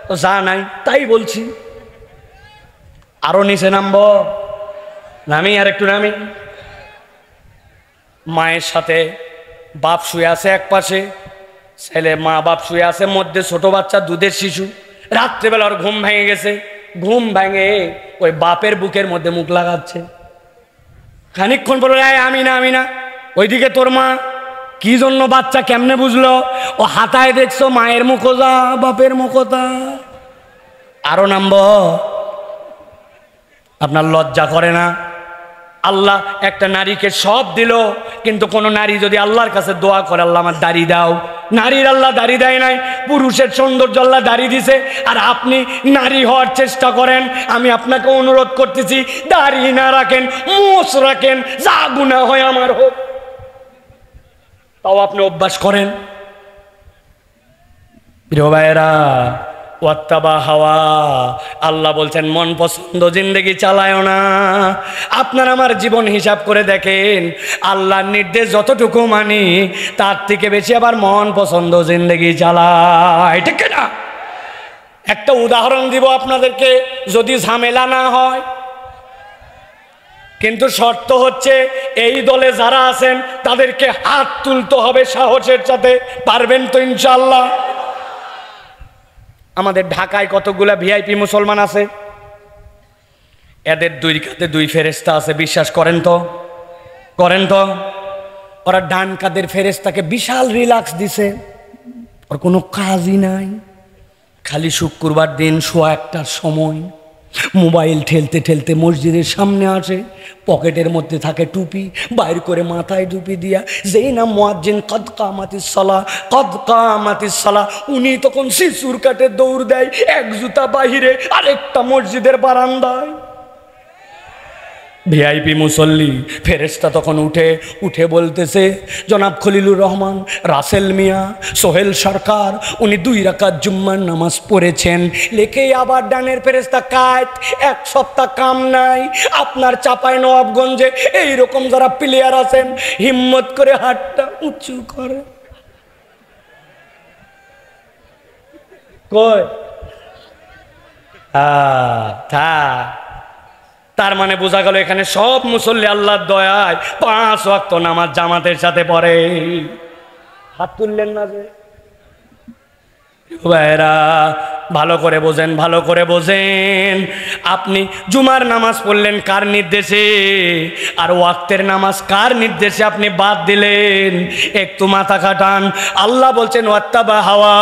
তো যা নাই তাই বলছি। আরো নিচে নামবো, নামি আর একটু নামি। মায়ের সাথে বাপ শুয়ে আছে এক পাশে, ছেলে মা বাপ শুয়ে আছে, মধ্যে ছোট বাচ্চা দুধের শিশু। রাত্রেবেলা ওর ঘুম ভেঙে গেছে, ঘুম ভেঙে ওই বাপের বুকের মধ্যে মুখ লাগাচ্ছে। খানিকক্ষণ পরে আমি না আমি না, ওইদিকে তোর মা। কি জন্য বাচ্চা কেমনে বুঝলো? ও হাতায় দেখছো মায়ের মুখোজা বাপের মুখোতা। আরো নাম্বার, আপনার লজ্জা করে না? আল্লাহ একটা নারীকে সব দিল, কিন্তু কোন নারী যদি আল্লাহর কাছে দোয়া করে, আল্লাহ আমার দাড়ি দাও, নারীর আল্লাহ দাড়ি দেয় নাই। পুরুষের সৌন্দর্য আল্লাহ দাড়ি দিছে, আর আপনি নারী হওয়ার চেষ্টা করেন। আমি আপনাকে অনুরোধ করতেছি, দাড়ি না রাখেন, মোষ রাখেন, যা গুনাহ হয় আমার হোক, তাও আপনি অভ্যাস করেন। প্রিয় ভাইয়েরা, ওয়াত্তাবা হাওয়া, আল্লাহ বলছেন মন পছন্দ জিন্দেগি চালায় না। আপনার আমার জীবন হিসাব করে দেখেন, আল্লাহর নির্দেশ যতটুকু মানি তার থেকে বেশি আবার মন পছন্দ জিন্দেগি চালায়, ঠিক না? একটা উদাহরণ দিব আপনাদেরকে, যদি ঝামেলা না হয়। কিন্তু শর্ত হচ্ছে, এই দলে যারা আছেন তাদেরকে হাত তুলতে হবে সাহসের সাথে। পারবেন তো ইনশাআল্লাহ? আমাদের ঢাকায় কতগুলা ভিআইপি মুসলমান আছে, এদের দুই কাঁধে দুই ফেরেশতা আছে, বিশ্বাস করেন তো? করেন তো? ওরা ডান কাঁধের ফেরেশতাকে বিশাল রিল্যাক্স দিছে, ওর কোনো কাজই নাই, খালি শুক্রবার দিন সোয়া 1টার সময় মোবাইল ঠেলতে ঠেলতে মসজিদের সামনে আসে, পকেটের মধ্যে থাকে টুপি, বাইর করে মাথায় টুপি দিয়া যেই না মুয়াজ্জিন কদ কামাতিস সালাহ কদ কামাতিস সালাহ, উনি তখন শিশুর কাটে দৌড় দেয়, এক জুতা বাহিরে আরেকটা মসজিদের বারান্দায়। ভিআইপি মুসল্লি ফেরেশতা তখন উঠে বলতেছে, জনাব খলিলুর রহমান, রাসেল মিয়া, সোহেল সরকার, উনি 2 রাকাত জুম্মার নামাজ পড়েছেন। লেখেই আবার ডানের ফেরেশতা কাট, 1 সপ্তাহ কাম নাই। আপনার চাপায় নবাবগঞ্জে এইরকম যারা প্লেয়ার আছেন, হিম্মত করে হাতটা উঁচু করে। কই তার মানে বোঝা গেল এখানে সব মুসল্লি আল্লাহর দয়ায় 5 ওয়াক্ত নামাজ জামাতের সাথে পড়ে। হাত তুললেন না যে? ভাইরা ভালো করে বোঝেন, ভালো করে বোঝেন। আপনি জুমার নামাজ পড়লেন কার নির্দেশে, আর ওয়াক্তের নামাজ কার নির্দেশে আপনি বাদ দিলেন? একটু মাথা খাটান। আল্লাহ বলছেন ওয়াত্তাবা হাওয়া,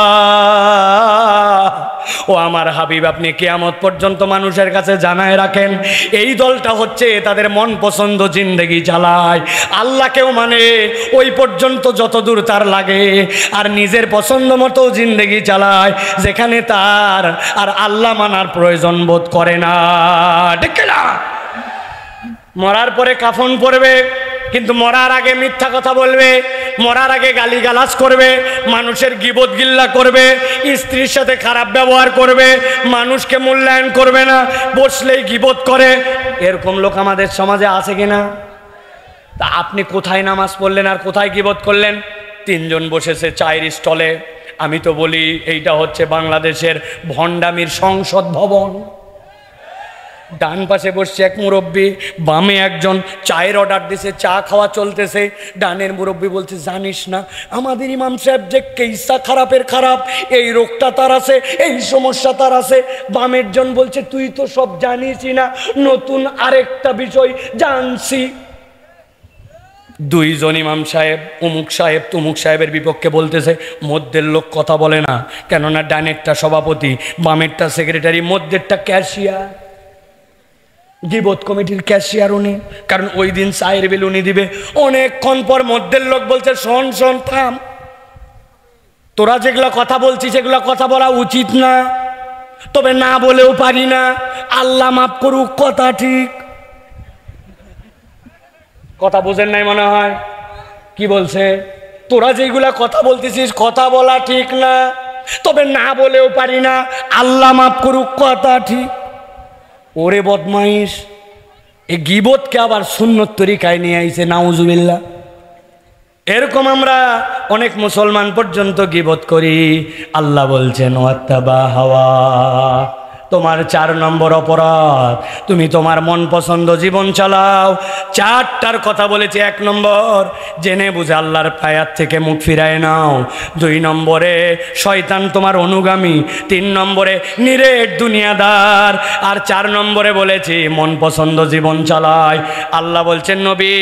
ও আমার হাবিব, আপনি কিয়ামত পর্যন্ত মানুষের কাছে জানায় রাখেন, এই দলটা হচ্ছে তাদের মন পছন্দ জিন্দেগি চালায়, আল্লাহকেও মানে ওই পর্যন্ত যতদূর তার লাগে, আর নিজের পছন্দ মতো জিন্দেগি চালায়, যেখানে তার আর আল্লাহ মানার প্রয়োজন বোধ করে না, ঠিক না? মরার পরে কাফন পরবে, কিন্তু মরার আগে মিথ্যা কথা বলবে, মরার আগে গালিগালাজ করবে, মানুষের গীবত গিল্লা করবে, স্ত্রীর সাথে খারাপ ব্যবহার করবে, মানুষকে মূল্যায়ন করবে না, বসলেই গীবত করে। এরকম লোক আমাদের সমাজে আছে কিনা? তা আপনি কোথায় নামাজ পড়লেন আর কোথায় গীবত করলেন? 3 জন বসেছে চায়ের স্টলে। আমি তো বলি এইটা হচ্ছে বাংলাদেশের ভণ্ডামির সংসদ ভবন। ডান পাশে বসছে এক মুরব্বী, বামে একজন, চায়ের অর্ডার দিছে, চা খাওয়া চলতেছে। ডানের মুরব্বী বলছে, জানিস না আমাদের ইমাম সাহেব যে কেইসা খারাপের খারাপ, এই রোগটা তার আছে, এই সমস্যা তার আছে। বামের জন বলছে, তুই তো সব জানিসই না, নতুন আরেকটা বিষয় জানছি। 2 জন ইমাম সাহেব অমুক সাহেব তমুক সাহেবের বিপক্ষে বলতেছে। মধ্যের লোক কথা বলে না, কেননা ডানেরটা সভাপতি, বামেরটা সেক্রেটারি, মধ্যেরটা ক্যাশিয়ার, গীবত কমিটির ক্যাশিয়ার উনি, কারণ ওই দিন চায়ের বিল উনি দিবে। অনেকক্ষণ পর মধ্যের লোক বলছে, শোন শোন থাম, তোরা যেগুলো কথা বলছিস সেগুলো কথা বলা উচিত না, তবে না বলেও পারি না, আল্লাহ মাফ করুক, কথা ঠিক। কথা বুঝেন নাই মনে হয়? কি বলছে? তোরা যেগুলা কথা বলতেছিস কথা বলা ঠিক না, তবে না বলেও পারি না, আল্লাহ মাফ করুক, কথা ঠিক। ওরে বদমাইশ, এই গীবতকে আবার সুন্নত তরিকায় নিয়ে আইছে, নাউজুবিল্লাহ। এরকম আমরা অনেক মুসলমান পর্যন্ত গীবত করি। আল্লাহ বলছেন ওয়াত্তাবা হাওয়া, তোমার 4 নম্বর অপরাধ, তুমি তোমার মন পছন্দ জীবন চালাও। 4টার কথা বলেছি। 1 নম্বর, জেনে বুঝে আল্লাহর পায়ার থেকে মুখ ফিরায় নাও। 2 নম্বরে, শয়তান তোমার অনুগামী। 3 নম্বরে, নিরেট দুনিয়াদার। আর 4 নম্বরে বলেছি মন পছন্দ জীবন চালায়। আল্লাহ বলছেন, নবী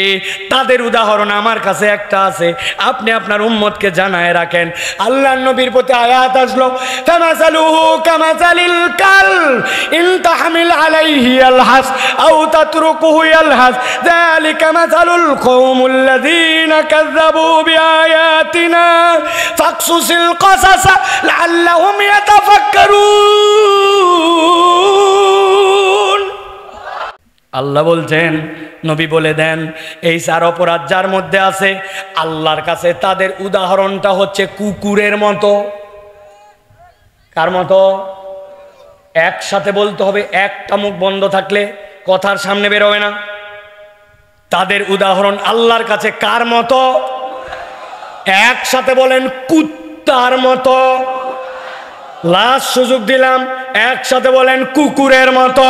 তাদের উদাহরণ আমার কাছে একটা আছে, আপনি আপনার উম্মতকে জানায় রাখেন। আল্লাহর নবীর প্রতি আয়াত আসলো, ফামাসালুহু কামাসালিল কাল ইন তাহমিল আলাইহি ইয়ালহাস আও তাতরুকুহু ইয়ালহাস যালিকা মাসালুল কওমুল্লাযীনা কাযযাবু বিআয়াতিনা ফাকসুসিল কসাসা লাআল্লাহুম ইয়াতাফাক্কারুন। আল্লাহ বলছেন, নবী বলে দেন এই 4 অপরাধ যার মধ্যে আছে, আল্লাহর কাছে তাদের উদাহরণটা হচ্ছে কুকুরের মতো। কার মতো? একসাথে বলতে হবে, একটা মুখ বন্ধ থাকলে কথার সামনে বেরোবে না। তাদের উদাহরণ আল্লাহর কাছে কার মতো? একসাথে বলেন, কুত্তার মতো। লাস্ট সুযোগ দিলাম, একসাথে বলেন, কুকুরের মতো।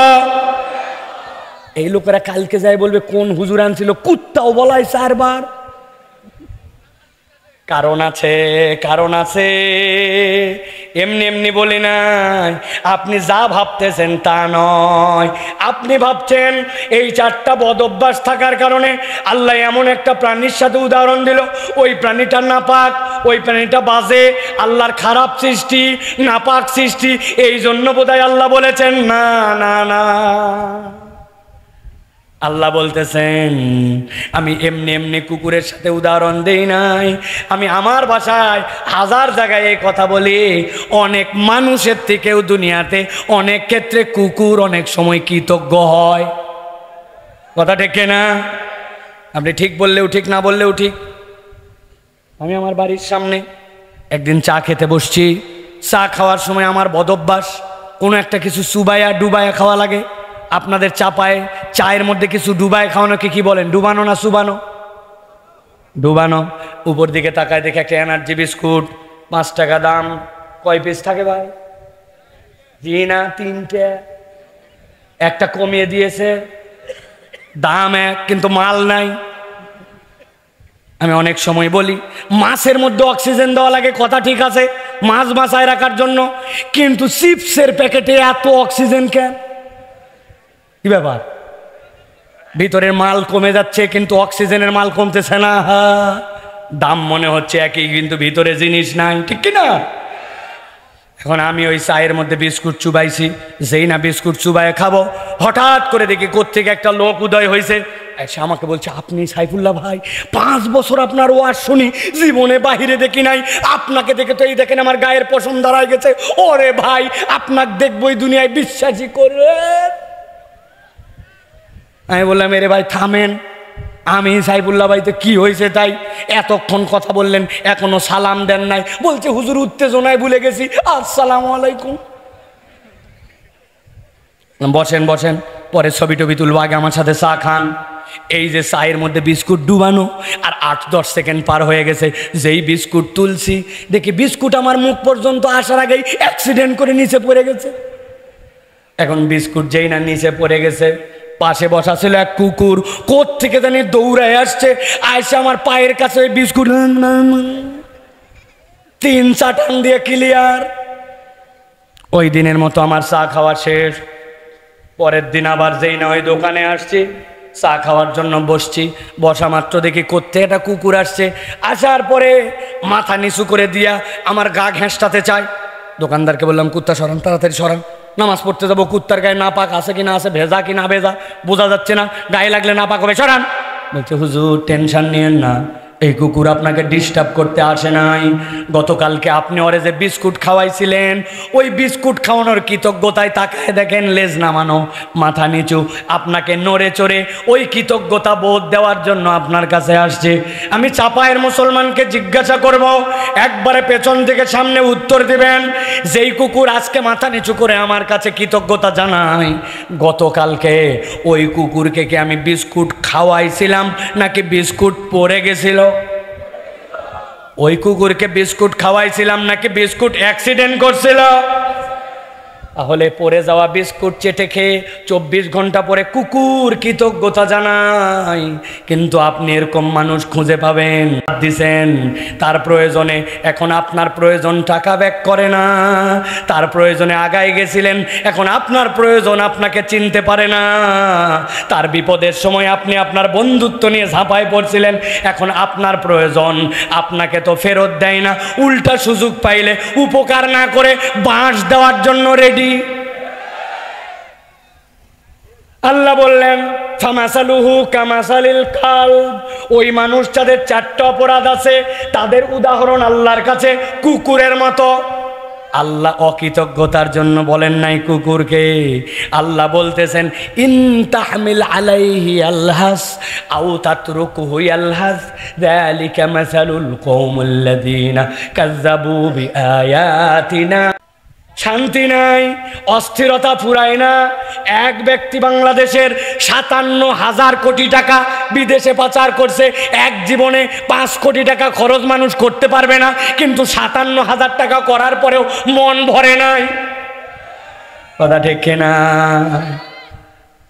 এই লোকেরা কালকে যায় বলবে কোন হুজুর আনছিল, কুত্তাও বলাই 4 বার। কারণ আছে, কারণ আছে, এমনি এমনি বলি নাই। আপনি যা ভাবতেছেন তা নয়। আপনি ভাবছেন এই 4টা বদ অভ্যাস থাকার কারণে আল্লাহ এমন একটা প্রাণীর সাথে উদাহরণ দিল, ওই প্রাণীটা নাপাক, ওই প্রাণীটা বাজে, আল্লাহর খারাপ সৃষ্টি, নাপাক সৃষ্টি, এই জন্য বোধহয় আল্লাহ বলেছেন না না না। আল্লাহ বলতেছেন আমি এমনি এমনি কুকুরের সাথে উদাহরণ দেই নাই। আমি আমার ভাষায় 1000 জায়গায় এই কথা বলি। অনেক মানুষের থেকেও দুনিয়াতে অনেক ক্ষেত্রে কুকুর অনেক সময় কৃতজ্ঞ হয়। কথা ঠিক না? আপনি ঠিক বললেও ঠিক, না বললেও ঠিক। আমি আমার বাড়ির সামনে একদিন চা খেতে বসছি। চা খাওয়ার সময় আমার বদ অভ্যাস, কোনো একটা কিছু চুবাইয়া ডুবাইয়া খাওয়া লাগে। আপনাদের চাপায় চায়ের মধ্যে কিছু ডুবায় খাওয়ানোকে কি বলেন? ডুবানো না চুবানো? ডুবানো। উপর দিকে তাকায় দেখে একটা এনার্জি বিস্কুট, 5 টাকা দাম। কয় পিস থাকে ভাই? জি না, 3টে। একটা কমিয়ে দিয়েছে, দাম 1 কিন্তু মাল নাই। আমি অনেক সময় বলি মাছের মধ্যে অক্সিজেন দেওয়া লাগে, কথা ঠিক আছে, মাছ বাঁচায় রাখার জন্য, কিন্তু চিপসের প্যাকেটে এত অক্সিজেন কেন? কি ব্যাপার? ভিতরের মাল কমে যাচ্ছে কিন্তু অক্সিজেনের মাল কমতেছে না। দাম মনে হচ্ছে একই কিন্তু ভিতরে জিনিস নাই, ঠিক কিনা? এখন আমি ওই চায়ের মধ্যে বিস্কুট চুবাইছি, যেই না বিস্কুট চুবাইয়ে খাবো, হঠাৎ করে দেখি কোত্থেকে একটা লোক উদয় হয়েছে। এসে আমাকে বলছে, আপনি সাইফুল্লাহ ভাই, 5 বছর আপনার ওয়াজ শুনি, জীবনে বাহিরে দেখি নাই, আপনাকে দেখে তো এই দেখেন আমার গায়ের পশম দাঁড়ায় গেছে। ওরে ভাই, আপনাকে দেখবো এই দুনিয়ায়, বিশ্বাসই করে। আমি বললাম, এরে ভাই থামেন, আমি সাইফুল্লাহ ভাই, তো কি হয়েছে তাই? এতক্ষণ কথা বললেন, এখনো সালাম দেন নাই। বলছে হুজুর উত্তেজনায় ভুলে গেছি, আসসালামু আলাইকুম। বসেন বসেন, পরে ছবি টবি তুলবো, আগে আমার সাথে চা খান। এই যে চায়ের মধ্যে বিস্কুট ডুবানো, আর 8-10 সেকেন্ড পার হয়ে গেছে। যেই বিস্কুট তুলছি দেখি বিস্কুট আমার মুখ পর্যন্ত আসার আগেই অ্যাক্সিডেন্ট করে নিচে পড়ে গেছে। এখন বিস্কুট যেই না নিচে পড়ে গেছে, পাশে বসা ছিল এক কুকুর, কোত্থেকে জানি দৌড়ায় আসছে, আইসে আমার পায়ের কাছে ওই বিস্কুট 3-4 টান দিয়ে ক্লিয়ার। ওই দিনের মতো আমার চা খাওয়া শেষ। পরের দিন আবার যেই না ওই দোকানে আসছি, চা খাওয়ার জন্য বসছি, বসা মাত্র দেখি কোত্থেকে একটা কুকুর আসছে। আসার পরে মাথা নিচু করে দিয়া আমার গা ঘেঁষটাতে চায়। দোকানদারকে বললাম, কুত্তা সরান, তাড়াতাড়ি সরান, নামাজ পড়তে যাবো, কুত্তার গায়ে নাপাক আছে কি না আছে, ভেজা কি না ভেজা বোঝা যাচ্ছে না, গায়ে লাগলে নাপাক হবে, সরান। বলছে হুজুর টেনশন নিয়েন না, এই কুকুর আপনাকে ডিস্টার্ব করতে আসে নাই। গতকালকে আপনি ওরে যে বিস্কুট খাওয়াইছিলেন, ওই বিস্কুট খাওয়ানোর কৃতজ্ঞতায় তাকায় দেখেন লেজ নামানো, মাথা নিচু, আপনাকে নড়ে চড়ে ওই কৃতজ্ঞতা বোধ দেওয়ার জন্য আপনার কাছে আসছে। আমি চাপায়ের মুসলমানকে জিজ্ঞাসা করব, একবারে পেছন থেকে সামনে উত্তর দিবেন, যেই কুকুর আজকে মাথা নিচু করে আমার কাছে কৃতজ্ঞতা জানাই, গতকালকে ওই কুকুরকে কি আমি বিস্কুট খাওয়াইছিলাম নাকি বিস্কুট পড়ে গেছিল? ওই কুকুরকে বিস্কুট খাওয়াইছিলাম নাকি বিস্কুট অ্যাক্সিডেন্ট করছিল? তাহলে পড়ে যাওয়া বিস্কুট চেটে খেয়ে 24 ঘন্টা পরে কুকুর কৃতজ্ঞতা জানায়, কিন্তু আপনি এরকম মানুষ খুঁজে পাবেন দিছেন তার প্রয়োজনে, এখন আপনার প্রয়োজন টাকা ব্যাক করে না, তার প্রয়োজনে আগায় গেছিলেন, এখন আপনার প্রয়োজন আপনাকে চিনতে পারে না, তার বিপদের সময় আপনি আপনার বন্ধুত্ব নিয়ে ঝাঁপায় পড়ছিলেন, এখন আপনার প্রয়োজন আপনাকে তো ফেরত দেয় না, উল্টা সুযোগ পাইলে উপকার না করে বাঁশ দেওয়ার জন্য রেডি। আল্লাহ বললেন ফামাসালুহু কামাসালিল কালব, ওই মানুষ যাদের 4টা অপরাধ আছে তাদের উদাহরণ আল্লাহর কাছে কুকুরের মতো। আল্লাহ অকৃতজ্ঞতার জন্য বলেন নাই কুকুরকে, আল্লাহ বলতেছেন ইন তাহমিল আলাইহি আলহাস আও তাতরুকুহু আলহাস যালিকা মাসালুল কওমিল্লাযিনা কাযযাবু বিআয়াতিনা। শান্তি নাই, অস্থিরতা ফুরায় না। এক ব্যক্তি বাংলাদেশের 57,000 কোটি টাকা বিদেশে পাচার করছে, এক জীবনে 5 কোটি টাকা খরচ মানুষ করতে পারবে না, কিন্তু 57,000 টাকা করার পরেও মন ভরে নাই। কথা ঠিক না?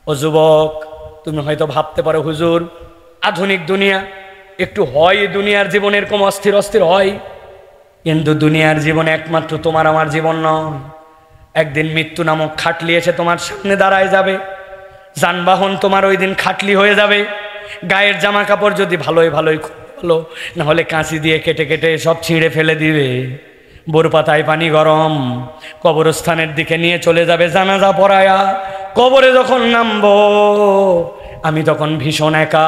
ও যুবক, তুমি হয়তো ভাবতে পারো হুজুর আধুনিক দুনিয়া একটু হয়, দুনিয়ার জীবন এরকম অস্থির অস্থির হয়, কিন্তু দুনিয়ার জীবন একমাত্র তোমার আমার জীবন নয়। একদিন মৃত্যু নামক খাটলি এসে তোমার সামনে দাঁড়ায় যাবে, যানবাহন তোমার ওই দিন খাটলি হয়ে যাবে, গায়ের জামা কাপড় যদি ভালোই ভালোই ভালো না হলে কাঁচি দিয়ে কেটে কেটে সব ছিঁড়ে ফেলে দিবে, বোর পাতায় পানি গরম, কবরস্থানের দিকে নিয়ে চলে যাবে জানাজা পড়ায়া। কবরে যখন নামবো আমি তখন ভীষণ একা,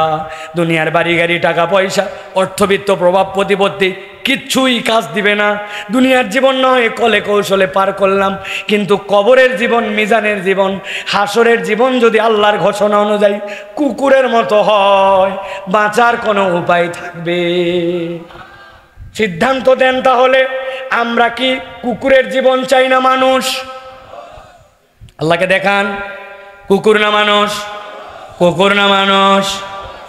দুনিয়ার বাড়ি গাড়ি টাকা পয়সা অর্থবিত্ত প্রভাব প্রতিপত্তি কিচ্ছুই কাজ দিবে না। দুনিয়ার জীবন নয় কলে কৌশলে পার করলাম, কিন্তু কবরের জীবন, মিজানের জীবন, হাসরের জীবন যদি আল্লাহর ঘোষণা অনুযায়ী কুকুরের মতো হয়, বাঁচার কোনো উপায় থাকবে? সিদ্ধান্ত দেন তাহলে, আমরা কি কুকুরের জীবন চাই না মানুষ? আল্লাহকে দেখান, কুকুর না মানুষ? কুকুর না মানুষ?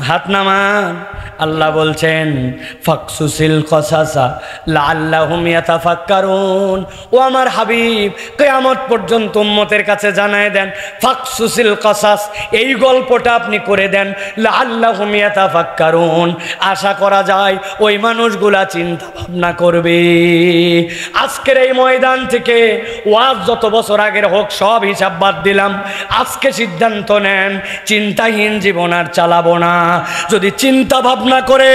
হাত নামান। আল্লাহ বলছেন ফাকসুসিল কসাসা লাআল্লাহুম ইয়াতাফাক্কারুন। ও আমার হাবিব, কিয়ামত পর্যন্ত উম্মতের কাছে জানায় দেন ফাকসুসিল কসাস, এই গল্পটা আপনি করে দেন লাআল্লাহুম ইয়াতাফাক্কারুন, আশা করা যায় ওই মানুষগুলা চিন্তা ভাবনা করবে। আজকের এই ময়দান থেকে ওয়াজ যত বছর আগের হোক সব হিসাব বাদ দিলাম, আজকে সিদ্ধান্ত নেন চিন্তাহীন জীবন আর চালাবো না। যদি চিন্তা ভাবনা করে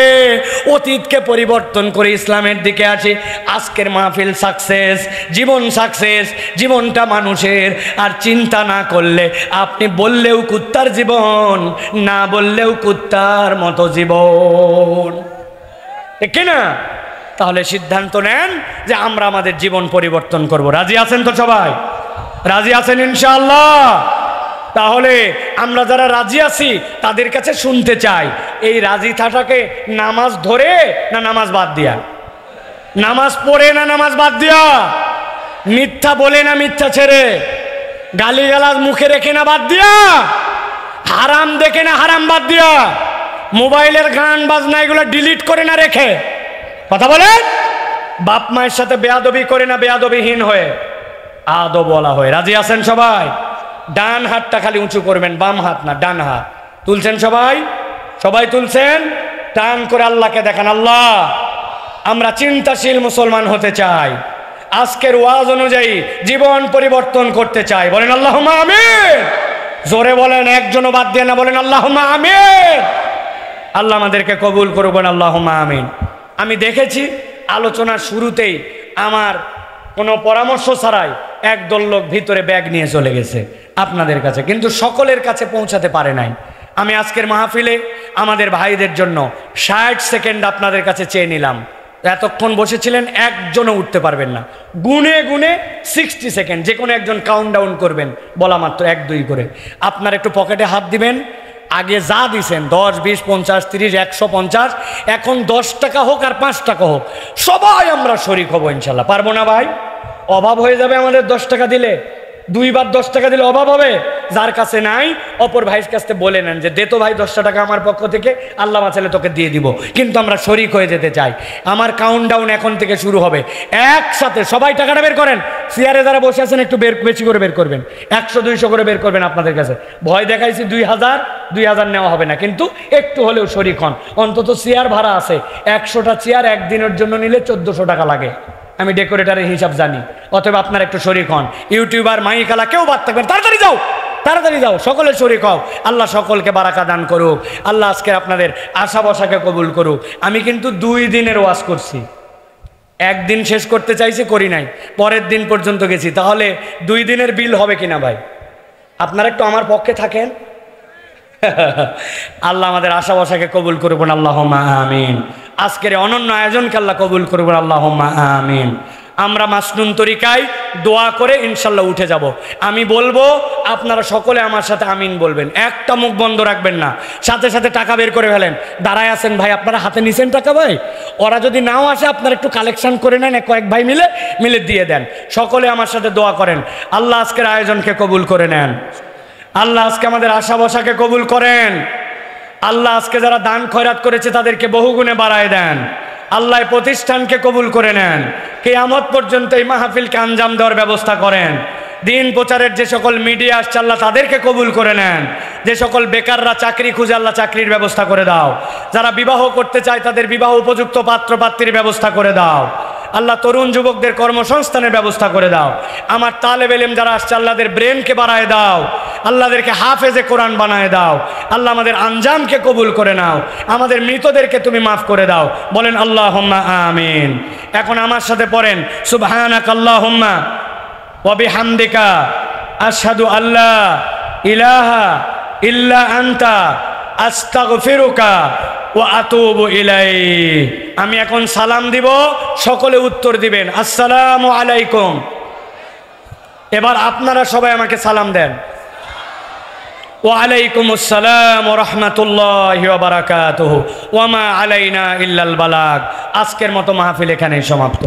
অতীতকে পরিবর্তন করে ইসলামের দিকে আসি, আজকের মাহফিল সাকসেস, জীবন সাকসেস, জীবনটা মানুষের। আর চিন্তা না করলে আপনি বললেও কুত্তার জীবন, না বললেও কুত্তার মতো জীবন, ঠিক না? তাহলে সিদ্ধান্ত নেন যে আমরা আমাদের জীবন পরিবর্তন করব। রাজি আছেন তো সবাই? রাজি আছেন ইনশাআল্লাহ? তাহলে আমরা যারা রাজি আছি তাদের কাছে শুনতে চাই, এই রাজি থাকাকে নামাজ ধরে না নামাজ বাদ দিয়া? নামাজ পড়ে না নামাজ বাদ দিয়া? মিথ্যা বলে না মিথ্যা ছেড়ে? গালিগালাজ মুখে রেখে না বাদ দিয়া? হারাম দেখে না হারাম বাদ দিয়া? মোবাইলের গান বাজনা এগুলো ডিলিট করে না রেখে? কথা বলেন। বাপ মায়ের সাথে বেয়াদবি করে না বেয়াদবিহীন হয়ে? আদব বলা হয়। রাজি আছেন সবাই? ডান হাতটা খালি উঁচু করবেন, বাম হাত না, ডান হাত তুলছেন সবাই? সবাই তুলছেন? টান করে আল্লাহকে দেখান, আল্লাহ আমরা চিন্তাশীল মুসলমান হতে চাই, আজকের ওয়াজ অনুযায়ী জীবন পরিবর্তন করতে চাই। বলেন আল্লাহুম্মা আমিন। জোরে বলেন, একজনও বাদ দিয়ে না, বলেন আল্লাহুম্মা আমিন। আল্লাহ আমাদেরকে কবুল করবেন, আল্লাহুম্মা আমিন। আমি দেখেছি আলোচনার শুরুতেই আমার কোনো পরামর্শ ছাড়াই একদল লোক ভিতরে ব্যাগ নিয়ে চলে গেছে আপনাদের কাছে, কিন্তু সকলের কাছে পৌঁছাতে পারে নাই। আমি আজকের মাহফিলে আমাদের ভাইদের জন্য 60 সেকেন্ড আপনাদের কাছে চেয়ে নিলাম। এতক্ষণ বসেছিলেন, একজনও উঠতে পারবেন না। গুনে গুনে 60 সেকেন্ড যে কোনো একজন কাউন্টডাউন করবেন, বলা মাত্র 1 2 করে। আপনার একটু পকেটে হাত দিবেন, আগে যা দিছেন 10 20 50 30 150, এখন 10 টাকা হোক আর 5 টাকা হোক, সবাই আমরা শরিক হব ইনশাল্লাহ। পারবো না ভাই? অভাব হয়ে যাবে আমাদের 10 টাকা দিলে, 2 বার 10 টাকা দিলে অভাব হবে? যার কাছে নাই অপর ভাইয়ের কাছে বলে নেন যে দে তো ভাই 10টা টাকা আমার পক্ষ থেকে, আল্লাহ বাঁচালে তোকে দিয়ে দিব, কিন্তু আমরা শরিক হয়ে যেতে চাই। আমার কাউন্টডাউন এখন থেকে শুরু হবে, একসাথে সবাই টাকাটা বের করেন। চেয়ারে যারা বসে আছেন একটু বেশি করে বের করবেন, 100-200 করে বের করবেন আপনাদের কাছে। ভয় দেখাইছি 2000 নেওয়া হবে না, কিন্তু একটু হলেও শরিক হন। অন্তত চেয়ার ভাড়া আছে, 100টা চেয়ার একদিনের জন্য নিলে 1400 টাকা লাগে, আমি ডেকোরেটারের হিসাব জানি। অতএব আপনার একটু শরিক হন। ইউটিউবার মাইকালা কেউ বাদ থাকবেন, তাড়াতাড়ি যাও, সকলের শরিক হও। আল্লাহ সকলকে বারাকা দান করুক। আল্লাহ আজকে আপনাদের আশা বসাকে কবুল করুক। আমি কিন্তু 2 দিনের ওয়াজ করছি, একদিন শেষ করতে চাইছি, করি নাই, পরের দিন পর্যন্ত গেছি। তাহলে 2 দিনের বিল হবে কিনা ভাই? আপনারা একটু আমার পক্ষে থাকেন। আল্লাহ আমাদের আশা বসাকে কবুল করবেন, আল্লাহুম্মা আমিন। আজকের অনন্য আয়োজনকে আল্লাহ কবুল করবেন, আল্লাহুম্মা আমিন। আমরা মাসনুন তরিকায় দোয়া করে ইনশাল্লাহ উঠে যাব। আমি বলবো, আপনারা সকলে আমার সাথে আমিন বলবেন, একটা মুখ বন্ধ রাখবেন না। সাথে সাথে টাকা বের করে ফেলেন। দাঁড়ায় আছেন ভাই, আপনারা হাতে নিছেন টাকা ভাই? ওরা যদি নাও আসে আপনারা একটু কালেকশন করে নেন, কয়েক ভাই মিলে দিয়ে দেন। সকলে আমার সাথে দোয়া করেন, আল্লাহ আজকের আয়োজনকে কবুল করে নেন। আল্লাহ আজকে আমাদের আশা বসাকে কবুল করেন। আল্লাহ আজকে যারা দান খয়রাত করেছে তাদেরকে বহুগুণে বাড়ায় দেন। আল্লাহ প্রতিষ্ঠানকে কবুল করে নেন। কিয়ামত পর্যন্ত এই মাহফিলকে আঞ্জাম দেওয়ার ব্যবস্থা করেন। দিন প্রচারের যে সকল মিডিয়া আসছে আল্লাহ তাদেরকে কবুল করে নেন। যে সকল বেকাররা চাকরি খুঁজে আল্লাহ চাকরির ব্যবস্থা করে দাও। যারা বিবাহ করতে চায় তাদের বিবাহ উপযুক্ত পাত্র পাত্রীর ব্যবস্থা করে দাও। আল্লাহ তরুণ যুবকদের কর্মসংস্থানের ব্যবস্থা করে দাও। আমার তালেব ইলম যারা আসছে আল্লাহদের ব্রেনকে বাড়ায় দাও, আল্লাহদেরকে হাফেজে কোরআন বানায় দাও। আল্লাহ আমাদের আঞ্জামকে কবুল করে নাও, আমাদের মৃতদেরকে তুমি মাফ করে দাও। বলেন আল্লাহুম্মা আমিন। এখন আমার সাথে পড়েন, সুবহানাকাল্লাহুম্মা ওয়া বিহামদিকা আশহাদু আল্লা ইলাহা ইল্লা আনতা আস্তাগফিরুকা ওয়া আতুবু ইলাইক। আমি এখন সালাম দিব, সকলে উত্তর দিবেন আসসালামু আলাইকুম। এবার আপনারা সবাই আমাকে সালাম দেন। ওয়া আলাইকুমুস সালাম ওয়া রাহমাতুল্লাহি ওয়া বারাকাতুহু ওয়া মা আলাইনা ইল্লাল বালাগ। আজকের মতো মাহফিল এখানেই সমাপ্ত।